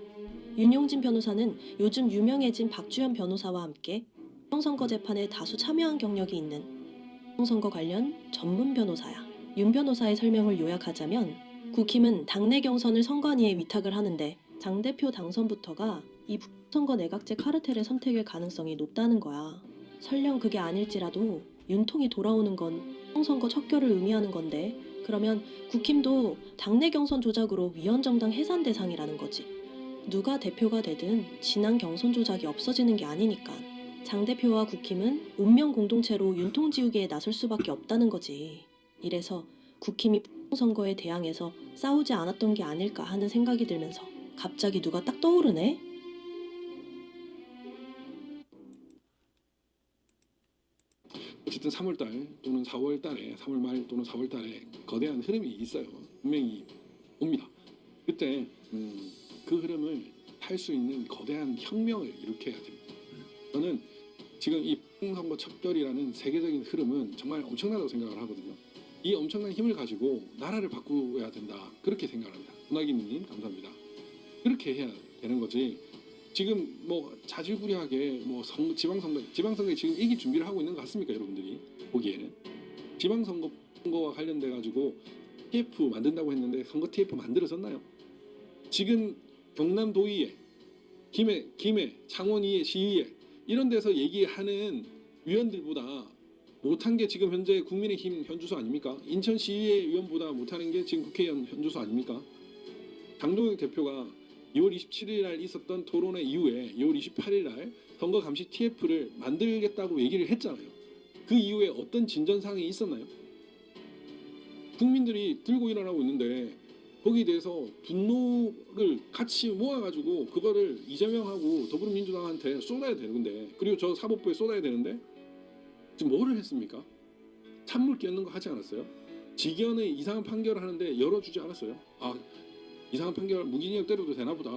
S6: 윤용진 변호사는 요즘 유명해진 박주현 변호사와 함께 부정선거 재판에 다수 참여한 경력이 있는 부정선거 관련 전문 변호사야. 윤 변호사의 설명을 요약하자면 국힘은 당내 경선을 선관위에 위탁을 하는데 당대표 당선부터가 이 부정선거 내각제 카르텔의 선택일 가능성이 높다는 거야. 설령 그게 아닐지라도 윤통이 돌아오는 건 부정선거 척결을 의미하는 건데 그러면 국힘도 당내 경선 조작으로 위헌정당 해산 대상이라는 거지. 누가 대표가 되든 지난 경선 조작이 없어지는 게 아니니까. 장 대표와 국힘은 운명 공동체로 윤통 지우기에 나설 수밖에 없다는 거지. 이래서 국힘이 선거에 대항해서 싸우지 않았던 게 아닐까 하는 생각이 들면서 갑자기 누가 딱 떠오르네?
S5: 어쨌든 3월달 또는 4월달에 3월 말 또는 4월달에 거대한 흐름이 있어요. 분명히 옵니다. 그때 그 흐름을 탈 수 있는 거대한 혁명을 일으켜야 됩니다. 저는 지금 이 선거 척결이라는 세계적인 흐름은 정말 엄청나다고 생각을 하거든요. 이 엄청난 힘을 가지고 나라를 바꾸어야 된다. 그렇게 생각합니다. 문학인님 감사합니다. 그렇게 해야 되는 거지. 지금 뭐 자질구레하게 뭐 지방선거에 지금 이길 준비를 하고 있는 것 같습니까, 여러분들이 보기에는? 지방선거와 관련돼 가지고 TF 만든다고 했는데 선거 TF 만들어졌나요? 지금 경남 도의회, 김해, 창원의회, 시의회 이런 데서 얘기하는 위원들보다 못한 게 지금 현재 국민의힘 현주소 아닙니까? 인천시의회 위원보다 못하는 게 지금 국회의원 현주소 아닙니까? 장동혁 대표가 2월 27일 날 있었던 토론회 이후에 2월 28일 날 선거 감시 TF를 만들겠다고 얘기를 했잖아요. 그 이후에 어떤 진전사항이 있었나요? 국민들이 들고 일어나고 있는데 거기에 대해서 분노를 같이 모아가지고 그거를 이재명하고 더불어민주당한테 쏟아야 되는데, 그리고 저 사법부에 쏟아야 되는데 지금 뭐를 했습니까? 찬물 끼얹는 거 하지 않았어요? 직연의 이상한 판결을 하는데 열어주지 않았어요? 이상한 판결 무기징역 때려도 되나 보다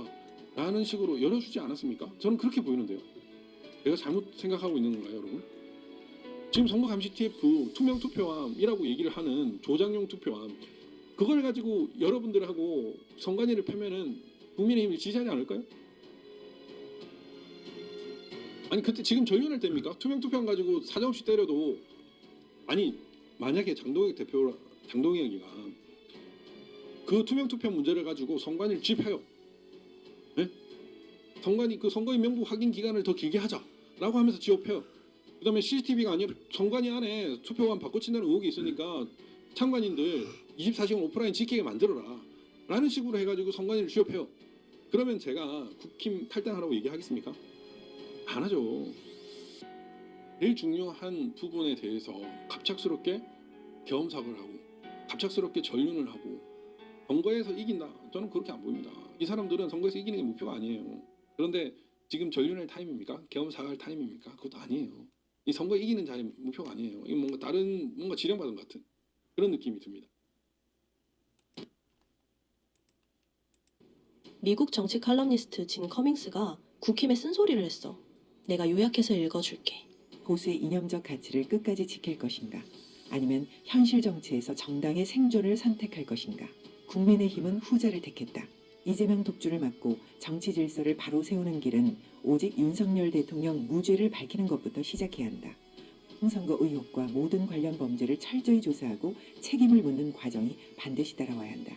S5: 라는 식으로 열어주지 않았습니까? 저는 그렇게 보이는데요. 내가 잘못 생각하고 있는 건가요, 여러분? 지금 선거감시 TF 투명 투표함이라고 얘기를 하는 조작용 투표함, 그걸 가지고 여러분들하고 선관위를 펴면은 국민의힘이 지지하지 않을까요? 아니 그때 지금 전륜할 때입니까? 투명 투표함 가지고 사정없이 때려도, 아니 만약에 장동혁이가 그 투명 투표 문제를 가지고 선관위를 집해요. 네? 선관위 그 선거인 명부 확인 기간을 더 길게 하자라고 하면서 지업해요. 그다음에 CCTV가 아니라 선관위 안에 투표관 바꿔친다는 의혹이 있으니까 참관인들 24시간 오프라인 지키게 만들어라 라는 식으로 해가지고 선관위를 취업해요. 그러면 제가 국힘 탈당하라고 얘기하겠습니까? 안 하죠. 제일 중요한 부분에 대해서 갑작스럽게 겸사각을 하고 갑작스럽게 전륜을 하고 선거에서 이긴다, 저는 그렇게 안 보입니다. 이 사람들은 선거에서 이기는 게 목표가 아니에요. 그런데 지금 전륜할 타임입니까? 겸사갈 타임입니까? 그것도 아니에요. 이 선거 이기는 자리 목표가 아니에요. 이 뭔가 다른 뭔가 지령받은 것 같은 그런 느낌이 듭니다.
S6: 미국 정치 칼럼니스트 진 커밍스가 국힘에 쓴소리를 했어. 내가 요약해서 읽어줄게.
S7: 보수의 이념적 가치를 끝까지 지킬 것인가? 아니면 현실 정치에서 정당의 생존을 선택할 것인가? 국민의힘은 후자를 택했다. 이재명 독주를 막고 정치 질서를 바로 세우는 길은 오직 윤석열 대통령 무죄를 밝히는 것부터 시작해야 한다. 선거 의혹과 모든 관련 범죄를 철저히 조사하고 책임을 묻는 과정이 반드시 따라와야 한다.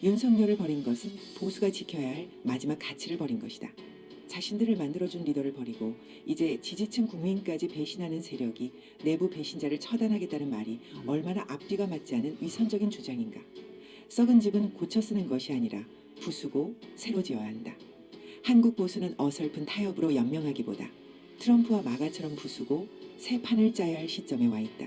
S7: 윤석열을 버린 것은 보수가 지켜야 할 마지막 가치를 버린 것이다. 자신들을 만들어준 리더를 버리고 이제 지지층 국민까지 배신하는 세력이 내부 배신자를 처단하겠다는 말이 얼마나 앞뒤가 맞지 않은 위선적인 주장인가. 썩은 집은 고쳐 쓰는 것이 아니라 부수고 새로 지어야 한다. 한국 보수는 어설픈 타협으로 연명하기보다 트럼프와 마가처럼 부수고 새 판을 짜야 할 시점에 와 있다.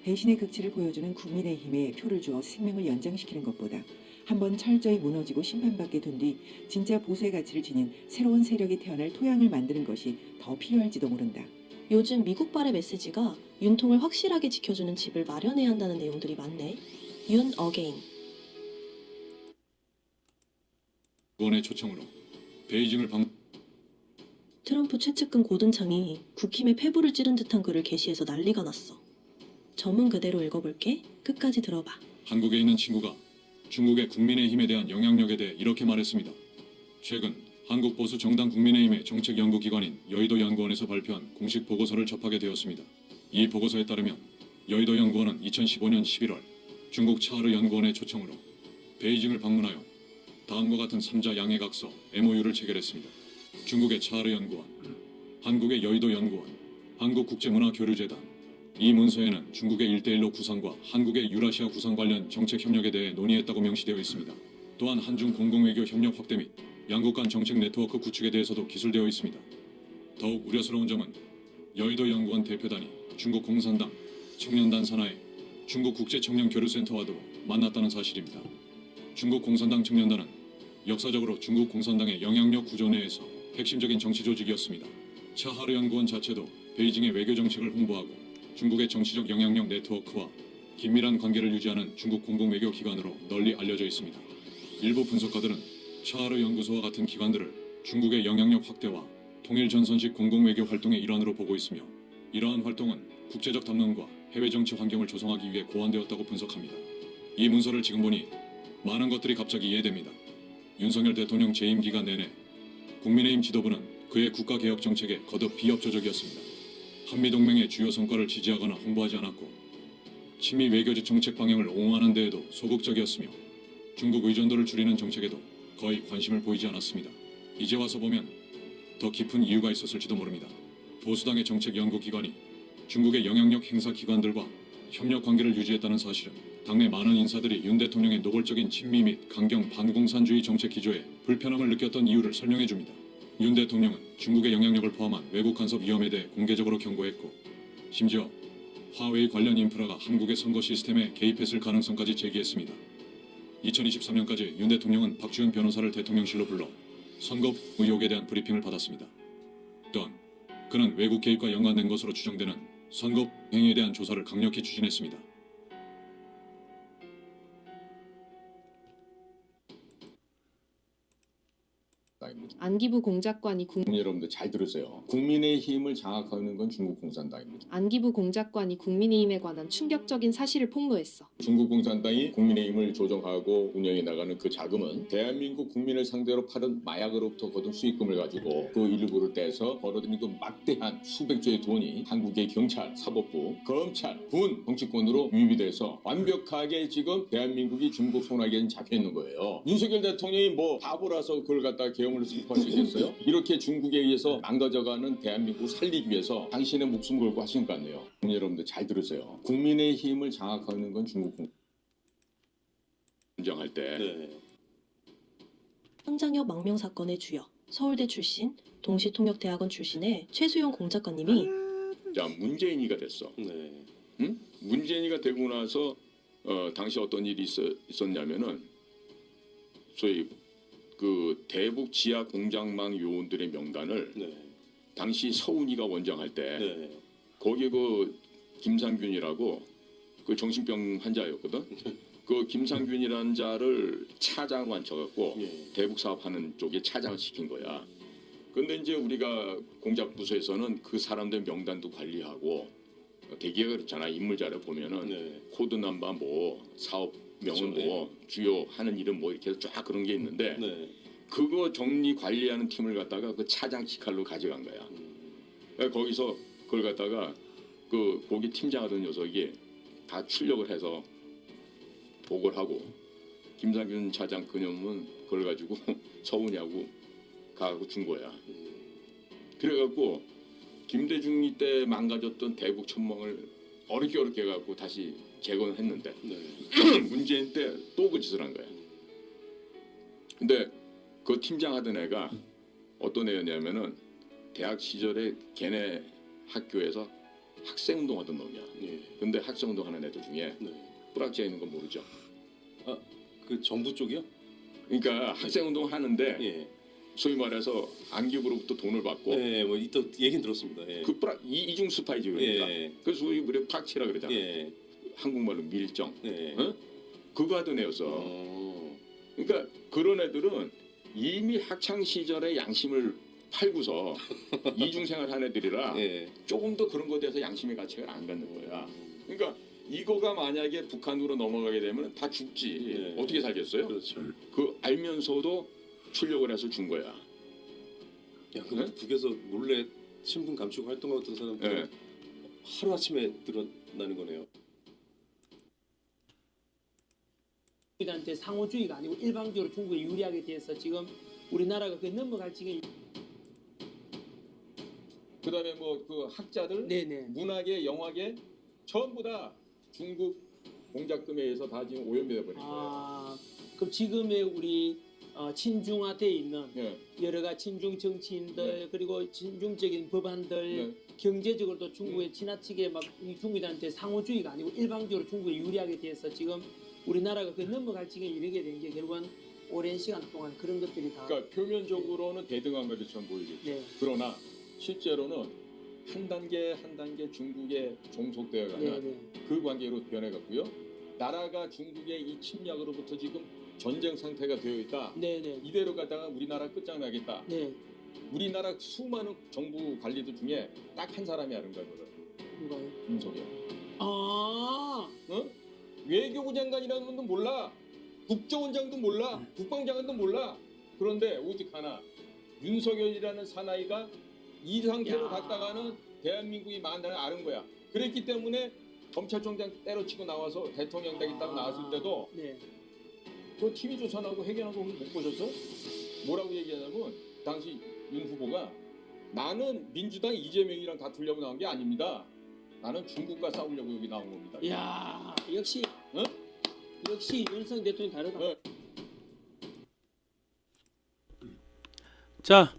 S7: 배신의 극치를 보여주는 국민의힘에 표를 주어 생명을 연장시키는 것보다 한번 철저히 무너지고 심판받게 둔 뒤 진짜 보수의 가치를 지닌 새로운 세력이 태어날 토양을 만드는 것이 더 필요할지도 모른다.
S6: 요즘 미국발의 메시지가 윤통을 확실하게 지켜주는 집을 마련해야 한다는 내용들이 많네. 윤 어게인.
S8: 원의 초청으로 베이징을 방
S6: 트럼프 최측근 고든창이 국힘의 폐부를 찌른 듯한 글을 게시해서 난리가 났어. 전문 그대로 읽어볼게. 끝까지 들어봐.
S8: 한국에 있는 친구가 중국의 국민의힘에 대한 영향력에 대해 이렇게 말했습니다. 최근 한국 보수 정당 국민의힘의 정책 연구기관인 여의도 연구원에서 발표한 공식 보고서를 접하게 되었습니다. 이 보고서에 따르면 여의도 연구원은 2015년 11월 중국 차르 연구원의 초청으로 베이징을 방문하여 다음과 같은 3자 양해각서 MOU를 체결했습니다. 중국의 차르 연구원, 한국의 여의도 연구원, 한국국제문화교류재단. 이 문서에는 중국의 1:1로 구상과 한국의 유라시아 구상 관련 정책 협력에 대해 논의했다고 명시되어 있습니다. 또한 한중 공공외교 협력 확대 및 양국 간 정책 네트워크 구축에 대해서도 기술되어 있습니다. 더욱 우려스러운 점은 여의도 연구원 대표단이 중국 공산당, 청년단 산하의 중국 국제청년교류센터와도 만났다는 사실입니다. 중국 공산당 청년단은 역사적으로 중국 공산당의 영향력 구조 내에서 핵심적인 정치 조직이었습니다. 차하르 연구원 자체도 베이징의 외교 정책을 홍보하고 중국의 정치적 영향력 네트워크와 긴밀한 관계를 유지하는 중국 공공외교 기관으로 널리 알려져 있습니다. 일부 분석가들은 차하르 연구소와 같은 기관들을 중국의 영향력 확대와 통일 전선식 공공외교 활동의 일환으로 보고 있으며 이러한 활동은 국제적 담론과 해외 정치 환경을 조성하기 위해 고안되었다고 분석합니다. 이 문서를 지금 보니 많은 것들이 갑자기 이해됩니다. 윤석열 대통령 재임 기간 내내 국민의힘 지도부는 그의 국가개혁 정책에 거듭 비협조적이었습니다. 한미동맹의 주요 성과를 지지하거나 홍보하지 않았고 친미 외교적 정책 방향을 옹호하는 데에도 소극적이었으며 중국 의존도를 줄이는 정책에도 거의 관심을 보이지 않았습니다. 이제 와서 보면 더 깊은 이유가 있었을지도 모릅니다. 보수당의 정책 연구기관이 중국의 영향력 행사 기관들과 협력 관계를 유지했다는 사실은 당내 많은 인사들이 윤 대통령의 노골적인 친미 및 강경 반공산주의 정책 기조에 불편함을 느꼈던 이유를 설명해 줍니다. 윤 대통령은 중국의 영향력을 포함한 외국 간섭 위험에 대해 공개적으로 경고했고 심지어 화웨이 관련 인프라가 한국의 선거 시스템에 개입했을 가능성까지 제기했습니다. 2023년까지 윤 대통령은 박주현 변호사를 대통령실로 불러 선거 의혹에 대한 브리핑을 받았습니다. 또한 그는 외국 개입과 연관된 것으로 추정되는 선거 행위에 대한 조사를 강력히 추진했습니다.
S9: 안기부 공작관이
S10: 여러분들 잘 들으세요. 국민의힘을 장악하는 건 중국 공산당입니다.
S9: 안기부 공작관이 국민의힘에 관한 충격적인 사실을 폭로했어.
S10: 중국 공산당이 국민의힘을 조정하고 운영해 나가는 그 자금은 대한민국 국민을 상대로 팔은 마약으로부터 거둔 수익금을 가지고 그 일부를 떼서 벌어들인 그 막대한 수백조의 돈이 한국의 경찰, 사법부, 검찰, 군, 정치권으로 유입이 돼서 완벽하게 지금 대한민국이 중국 손아귀에 잡혀 있는 거예요. 윤석열 대통령이 뭐 바보라서 그걸 갖다 계엄을 선포할 수 있겠어요? 이렇게 중국에 의해서 망가져가는 대한민국을 살리기 위해서 당신의 목숨 걸고 하신 거 아니에요. 여러분들 잘 들으세요. 국민의힘을 장악하는 건 중국 공정할 때
S6: 황장혁 망명 사건의 주역, 서울대 출신, 동시통역대학원 출신의 최수용 공작가님이
S10: 자 문재인이가 됐어. 응? 문재인이가 되고 나서 당시 어떤 일이 있었냐면은 소위 그 대북 지하 공작망 요원들의 명단을 당시 서훈이가 원장할 때 거기에 그 김상균이라고 그 정신병 환자였거든. 그 김상균이라는 자를 차장으로 앉혀갖고 대북 사업하는 쪽에 차장을 시킨 거야. 근데 이제 우리가 공작부서에서는 그 사람들 명단도 관리하고 대기가 그렇잖아. 인물 자료 보면은 코드 넘버 뭐 사업명은 뭐 주요 하는 일은 뭐 이렇게 쫙 그런 게 있는데 그거 정리 관리하는 팀을 갖다가 그 차장 직할로 가져간 거야. 그러니까 거기서 그걸 갖다가 그 거기 팀장하던 녀석이 다 출력을 해서 보고를 하고 김상균 차장 그놈은 그걸 가지고 서운해하고 가고 준 거야. 그래갖고 김대중이 때 망가졌던 대북 천망을 어렵게 해갖고 다시 재건했는데 문재인 때 또 그 짓을 한 거야. 근데 그 팀장 하던 애가 어떤 애였냐면은 대학 시절에 걔네 학교에서 학생운동 하던 놈이야. 근데 학생운동 하는 애들 중에 뿌락지가 있는 건 모르죠.
S11: 그 정부 쪽이요?
S10: 그러니까 학생운동 하는데
S11: 예.
S10: 소위 말해서 안기부로부터 돈을 받고
S11: 예, 뭐 이따 얘기는 들었습니다. 예.
S10: 그 뿌락 이중 스파이지 그러니까.
S11: 예.
S10: 그래서 우리 우리 팍치라 그러잖아.
S11: 예.
S10: 한국말로 밀정.
S11: 예.
S10: 어? 그거 하던 애였어. 그러니까 그런 애들은 이미 학창 시절에 양심을 팔고서 이중 생활한 애들이라
S11: 예.
S10: 조금 더 그런 거에 대해서 양심의 가치를 안 갖는 거야. 그러니까 이거가 만약에 북한으로 넘어가게 되면 다 죽지.
S11: 예.
S10: 어떻게 살겠어요?
S11: 그렇죠.
S10: 그 알면서도 출력을 해서 준 거야.
S11: 야, 그 북에서 몰래 신분 감추고 활동하던 사람들
S10: 예.
S11: 하루 아침에 드러나는 거네요.
S3: 한테 상호주의가 아니고 일방적으로 중국에 유리하게 돼서 지금 우리나라가 그 넘어갈 지경이.
S10: 그다음에 뭐 그 학자들,
S3: 네네.
S10: 문학계, 영화계 전부 다 중국 공작금에 의해서 다 지금 오염되어 버린 거예요.
S3: 그럼 지금의 우리 친중화돼 있는
S10: 예.
S3: 여러 가지 친중 정치인들 그리고 친중적인 법안들
S10: 네.
S3: 경제적으로도 중국에 지나치게 막 이 중국인한테 상호주의가 아니고 일방적으로 중국에 유리하게 돼서 지금 우리나라가 그 넘어갈 지경에 이르게 된 게 결국은 오랜 시간 동안 그런 것들이 다.
S10: 그러니까 표면적으로는 대등한 것처럼 보이겠죠.
S3: 네.
S10: 그러나 실제로는 한 단계 한 단계 중국에 종속되어가는
S3: 네네.
S10: 그 관계로 변해갔고요. 나라가 중국의 이 침략으로부터 지금 전쟁 상태가 되어 있다.
S3: 네네.
S10: 이대로 가다가 우리나라 끝장나겠다.
S3: 네.
S10: 우리나라 수많은 정부 관리들 중에 딱 한 사람이 아는 거야.
S3: 누가요?
S10: 윤석열.
S3: 아.
S10: 어? 외교부 장관이라는 분도 몰라. 국정원장도 몰라. 국방장관도 몰라. 그런데 오직 하나. 윤석열이라는 사나이가 이 상태로 갔다가는 대한민국이 만다는 아는 거야. 그랬기 때문에 검찰총장 때려치고 나와서 대통령 되겠다고 나왔을 때도
S3: 네.
S10: 그 TV조선하고 회견하고 못 보셨어? 뭐라고 얘기하냐면 당시 윤 후보가 나는 민주당 이재명이랑 다투려고 나온 게 아닙니다. 나는 중국과 싸우려고 여기 나온 겁니다.
S3: 야 역시
S10: 어?
S3: 역시 윤석열 대통령이 다르다.
S10: 네.
S1: 자,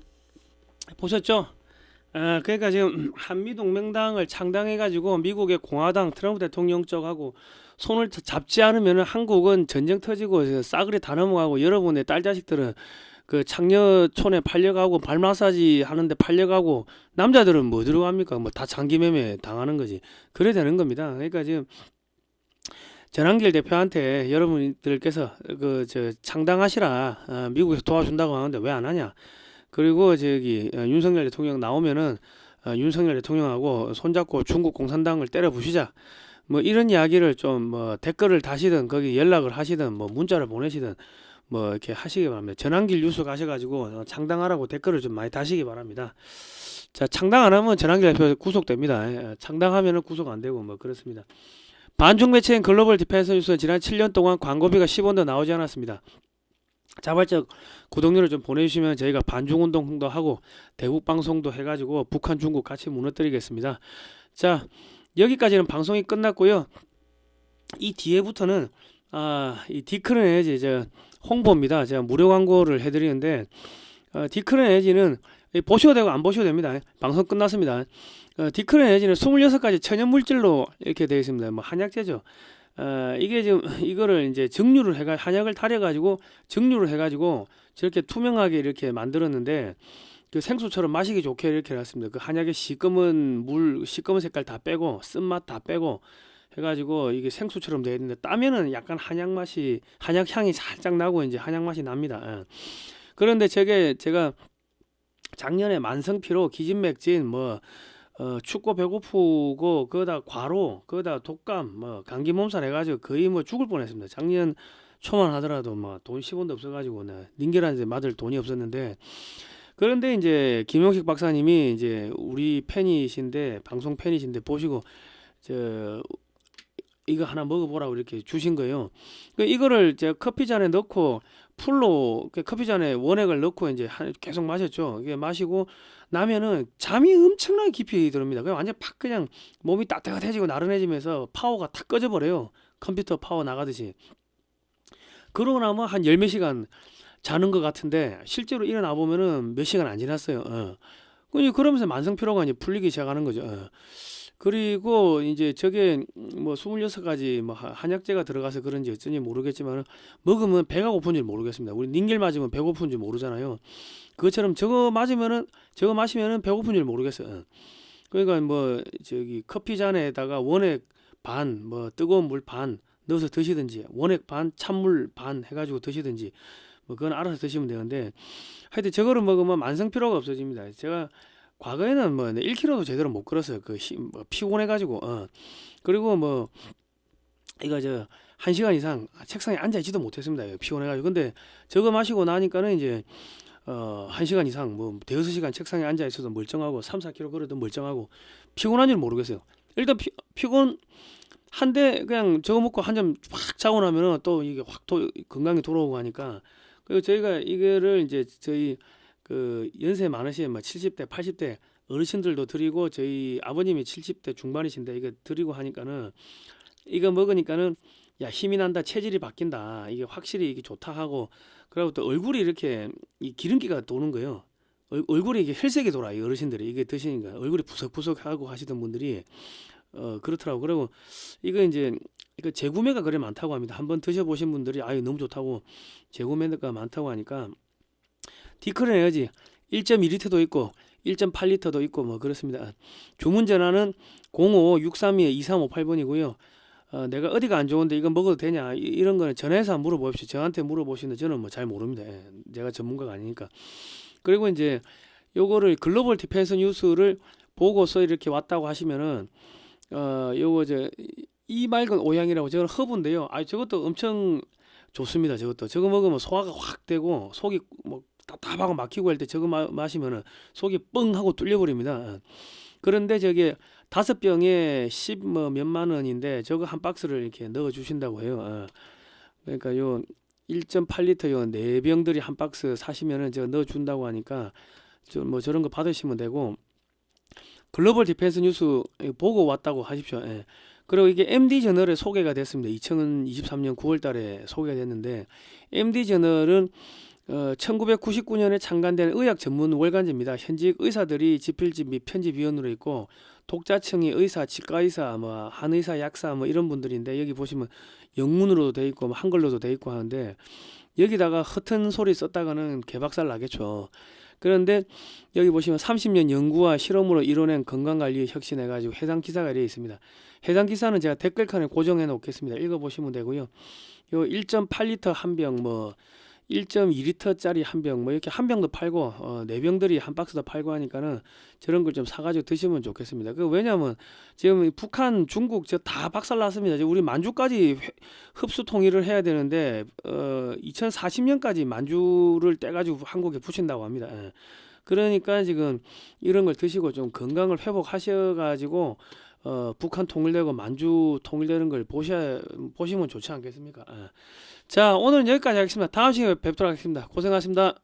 S1: 보셨죠? 그러니까 지금 한미동맹당을 창당해가지고 미국의 공화당 트럼프 대통령 쪽하고 손을 잡지 않으면 한국은 전쟁 터지고 싸그리 다 넘어가고 여러분의 딸 자식들은 그 창녀촌에 팔려가고 발 마사지 하는데 팔려가고 남자들은 뭐 들어갑니까? 뭐 다 장기매매 당하는 거지. 그래 되는 겁니다. 그러니까 지금 전한길 대표한테 여러분들께서 그 저 창당하시라 미국에서 도와준다고 하는데 왜 안 하냐? 그리고 저기 윤석열 대통령 나오면은 윤석열 대통령하고 손잡고 중국 공산당을 때려 부시자. 뭐 이런 이야기를 좀 뭐 댓글을 다시든 거기 연락을 하시든 뭐 문자를 보내시든 뭐 이렇게 하시기 바랍니다. 전한길 뉴스 가셔가지고 창당하라고 댓글을 좀 많이 다시기 바랍니다. 자, 창당 안 하면 전한길 대표 구속됩니다. 창당하면은 구속 안 되고 뭐 그렇습니다. 반중 매체인 글로벌 디펜스 뉴스는 지난 7년 동안 광고비가 10원도 나오지 않았습니다. 자발적 구독료를 좀 보내주시면 저희가 반중운동도 하고 대북 방송도 해가지고 북한 중국 같이 무너뜨리겠습니다. 자, 여기까지는 방송이 끝났고요. 이 뒤에부터는 이 디크런 에너지 저 홍보입니다. 제가 무료 광고를 해드리는데 디크런 에너지는 보셔도 되고 안 보셔도 됩니다. 방송 끝났습니다. 디크런 에너지는 26가지 천연 물질로 이렇게 되어 있습니다. 뭐 한약재죠. 이게 지금 이거를 이제 증류를 해가 한약을 타려가지고 증류를 해가지고 저렇게 투명하게 이렇게 만들었는데 그 생수처럼 마시기 좋게 이렇게 해놨습니다. 그 한약의 시꺼먼 물, 시꺼먼 색깔 다 빼고 쓴맛 다 빼고 해가지고 이게 생수처럼 되어 있는데 따면은 약간 한약 맛이 한약 향이 살짝 나고 이제 한약 맛이 납니다. 그런데 제가 작년에 만성피로, 기진맥진, 뭐 춥고 배고프고 그거다 과로, 그거다 독감, 뭐 감기 몸살 해가지고 거의 뭐 죽을 뻔했습니다. 작년 초만 하더라도 뭐 돈 10원도 없어가지고 링겔한 이제 맞을 돈이 없었는데 그런데 이제 김용식 박사님이 이제 우리 팬이신데 방송 팬이신데 보시고 저 이거 하나 먹어보라고 이렇게 주신 거예요. 이거를 제가 커피잔에 넣고 풀로 커피잔에 원액을 넣고 이제 계속 마셨죠. 이게 마시고 나면은 잠이 엄청나게 깊이 들습니다. 그냥 완전 팍 그냥 몸이 따뜻해지고 나른해지면서 파워가 탁 꺼져버려요. 컴퓨터 파워 나가듯이. 그러고 나면 한 열 몇 시간 자는 것 같은데 실제로 일어나 보면은 몇 시간 안 지났어요. 그러면서 만성 피로가 이제 풀리기 시작하는 거죠. 그리고 이제 저게 뭐 26가지 뭐 한약재가 들어가서 그런지 어쩐지 모르겠지만 먹으면 배가 고픈 줄 모르겠습니다. 우리 닌겔 맞으면 배고픈 줄 모르잖아요. 그것처럼 저거 마시면은 배고픈 줄 모르겠어요. 그러니까 뭐 저기 커피 잔에다가 원액 반, 뭐 뜨거운 물 반 넣어서 드시든지 원액 반, 찬물 반 해가지고 드시든지 뭐 그건 알아서 드시면 되는데 하여튼 저거를 먹으면 만성 피로가 없어집니다. 제가 과거에는 뭐 1km도 제대로 못 걸었어요. 뭐 피곤해가지고. 그리고 뭐 이거 1시간 이상 책상에 앉아 있지도 못했습니다. 피곤해가지고. 근데 저거 마시고 나니까는 이제 1시간 이상 뭐 대여섯 시간 책상에 앉아 있어도 멀쩡하고 3, 4km 걸어도 멀쩡하고 피곤한 줄 모르겠어요. 일단 피곤한데 그냥 저거 먹고 한 잔 확 자고 나면은 또 이게 확 건강이 돌아오고 하니까. 그리고 저희가 이거를 이제 저희 그 연세 많으신 뭐 70대, 80대 어르신들도 드리고 저희 아버님이 70대 중반이신데 이거 드리고 하니까는 이거 먹으니까는 야 힘이 난다, 체질이 바뀐다, 이게 확실히 이게 좋다 하고 그리고 또 얼굴이 이렇게 이 기름기가 도는 거예요. 얼굴이 이게 혈색이 돌아. 이 어르신들이 이게 드시니까 얼굴이 부석부석하고 하시던 분들이 그렇더라고. 그리고 이거 이제 이거 재구매가 그래 많다고 합니다. 한번 드셔보신 분들이 아유 너무 좋다고 재구매가 많다고 하니까 디크린 에너지 1.2리터도 있고 1.8리터도 있고 뭐 그렇습니다. 주문 전화는 05-632-2358번이고요. 내가 어디가 안 좋은데 이거 먹어도 되냐 이런 거는 전화해서 물어보십시오. 저한테 물어보시는데 저는 뭐 잘 모릅니다. 제가 전문가가 아니니까. 그리고 이제 요거를 글로벌 디펜스 뉴스를 보고서 이렇게 왔다고 하시면은 요거 이 맑은 오향이라고 저건 허브인데요. 저것도 엄청 좋습니다. 저거 먹으면 소화가 확 되고 속이 뭐 답답하고 막히고 할 때 저거 마시면은 속이 뻥 하고 뚫려버립니다. 그런데 저게 5병에 10 뭐 몇만 원인데 저거 한 박스를 이렇게 넣어 주신다고 해요. 그러니까 요 1.8리터 요 4병들이 한 박스 사시면은 제가 넣어 준다고 하니까 뭐 저런 거 받으시면 되고 글로벌 디펜스 뉴스 보고 왔다고 하십시오. 그리고 이게 MD 저널에 소개가 됐습니다. 2023년 9월 달에 소개가 됐는데 MD 저널은 1999년에 창간된 의학 전문 월간지입니다. 현직 의사들이 집필지 및 편집위원으로 있고 독자층이 의사, 치과의사, 뭐 한의사, 약사 뭐 이런 분들인데 여기 보시면 영문으로도 돼 있고 뭐 한글로도 돼 있고 하는데 여기다가 허튼 소리 썼다가는 개박살 나겠죠. 그런데 여기 보시면 30년 연구와 실험으로 이뤄낸 건강관리에 혁신해가지고 해당 기사가 되어 있습니다. 해당 기사는 제가 댓글칸에 고정해 놓겠습니다. 읽어보시면 되고요. 요 1.8리터 한 병, 뭐 1.2리터짜리 한 병, 뭐 이렇게 한 병도 팔고 4병들이 한 박스도 팔고 하니까는 저런 걸 좀 사가지고 드시면 좋겠습니다. 왜냐하면 지금 북한, 중국 저 다 박살났습니다. 우리 만주까지 흡수 통일을 해야 되는데 2040년까지 만주를 떼가지고 한국에 붙인다고 합니다. 그러니까 지금 이런 걸 드시고 좀 건강을 회복하셔가지고 북한 통일되고 만주 통일되는 걸 보시면 좋지 않겠습니까? 자, 오늘은 여기까지 하겠습니다. 다음 시간에 뵙도록 하겠습니다. 고생하셨습니다.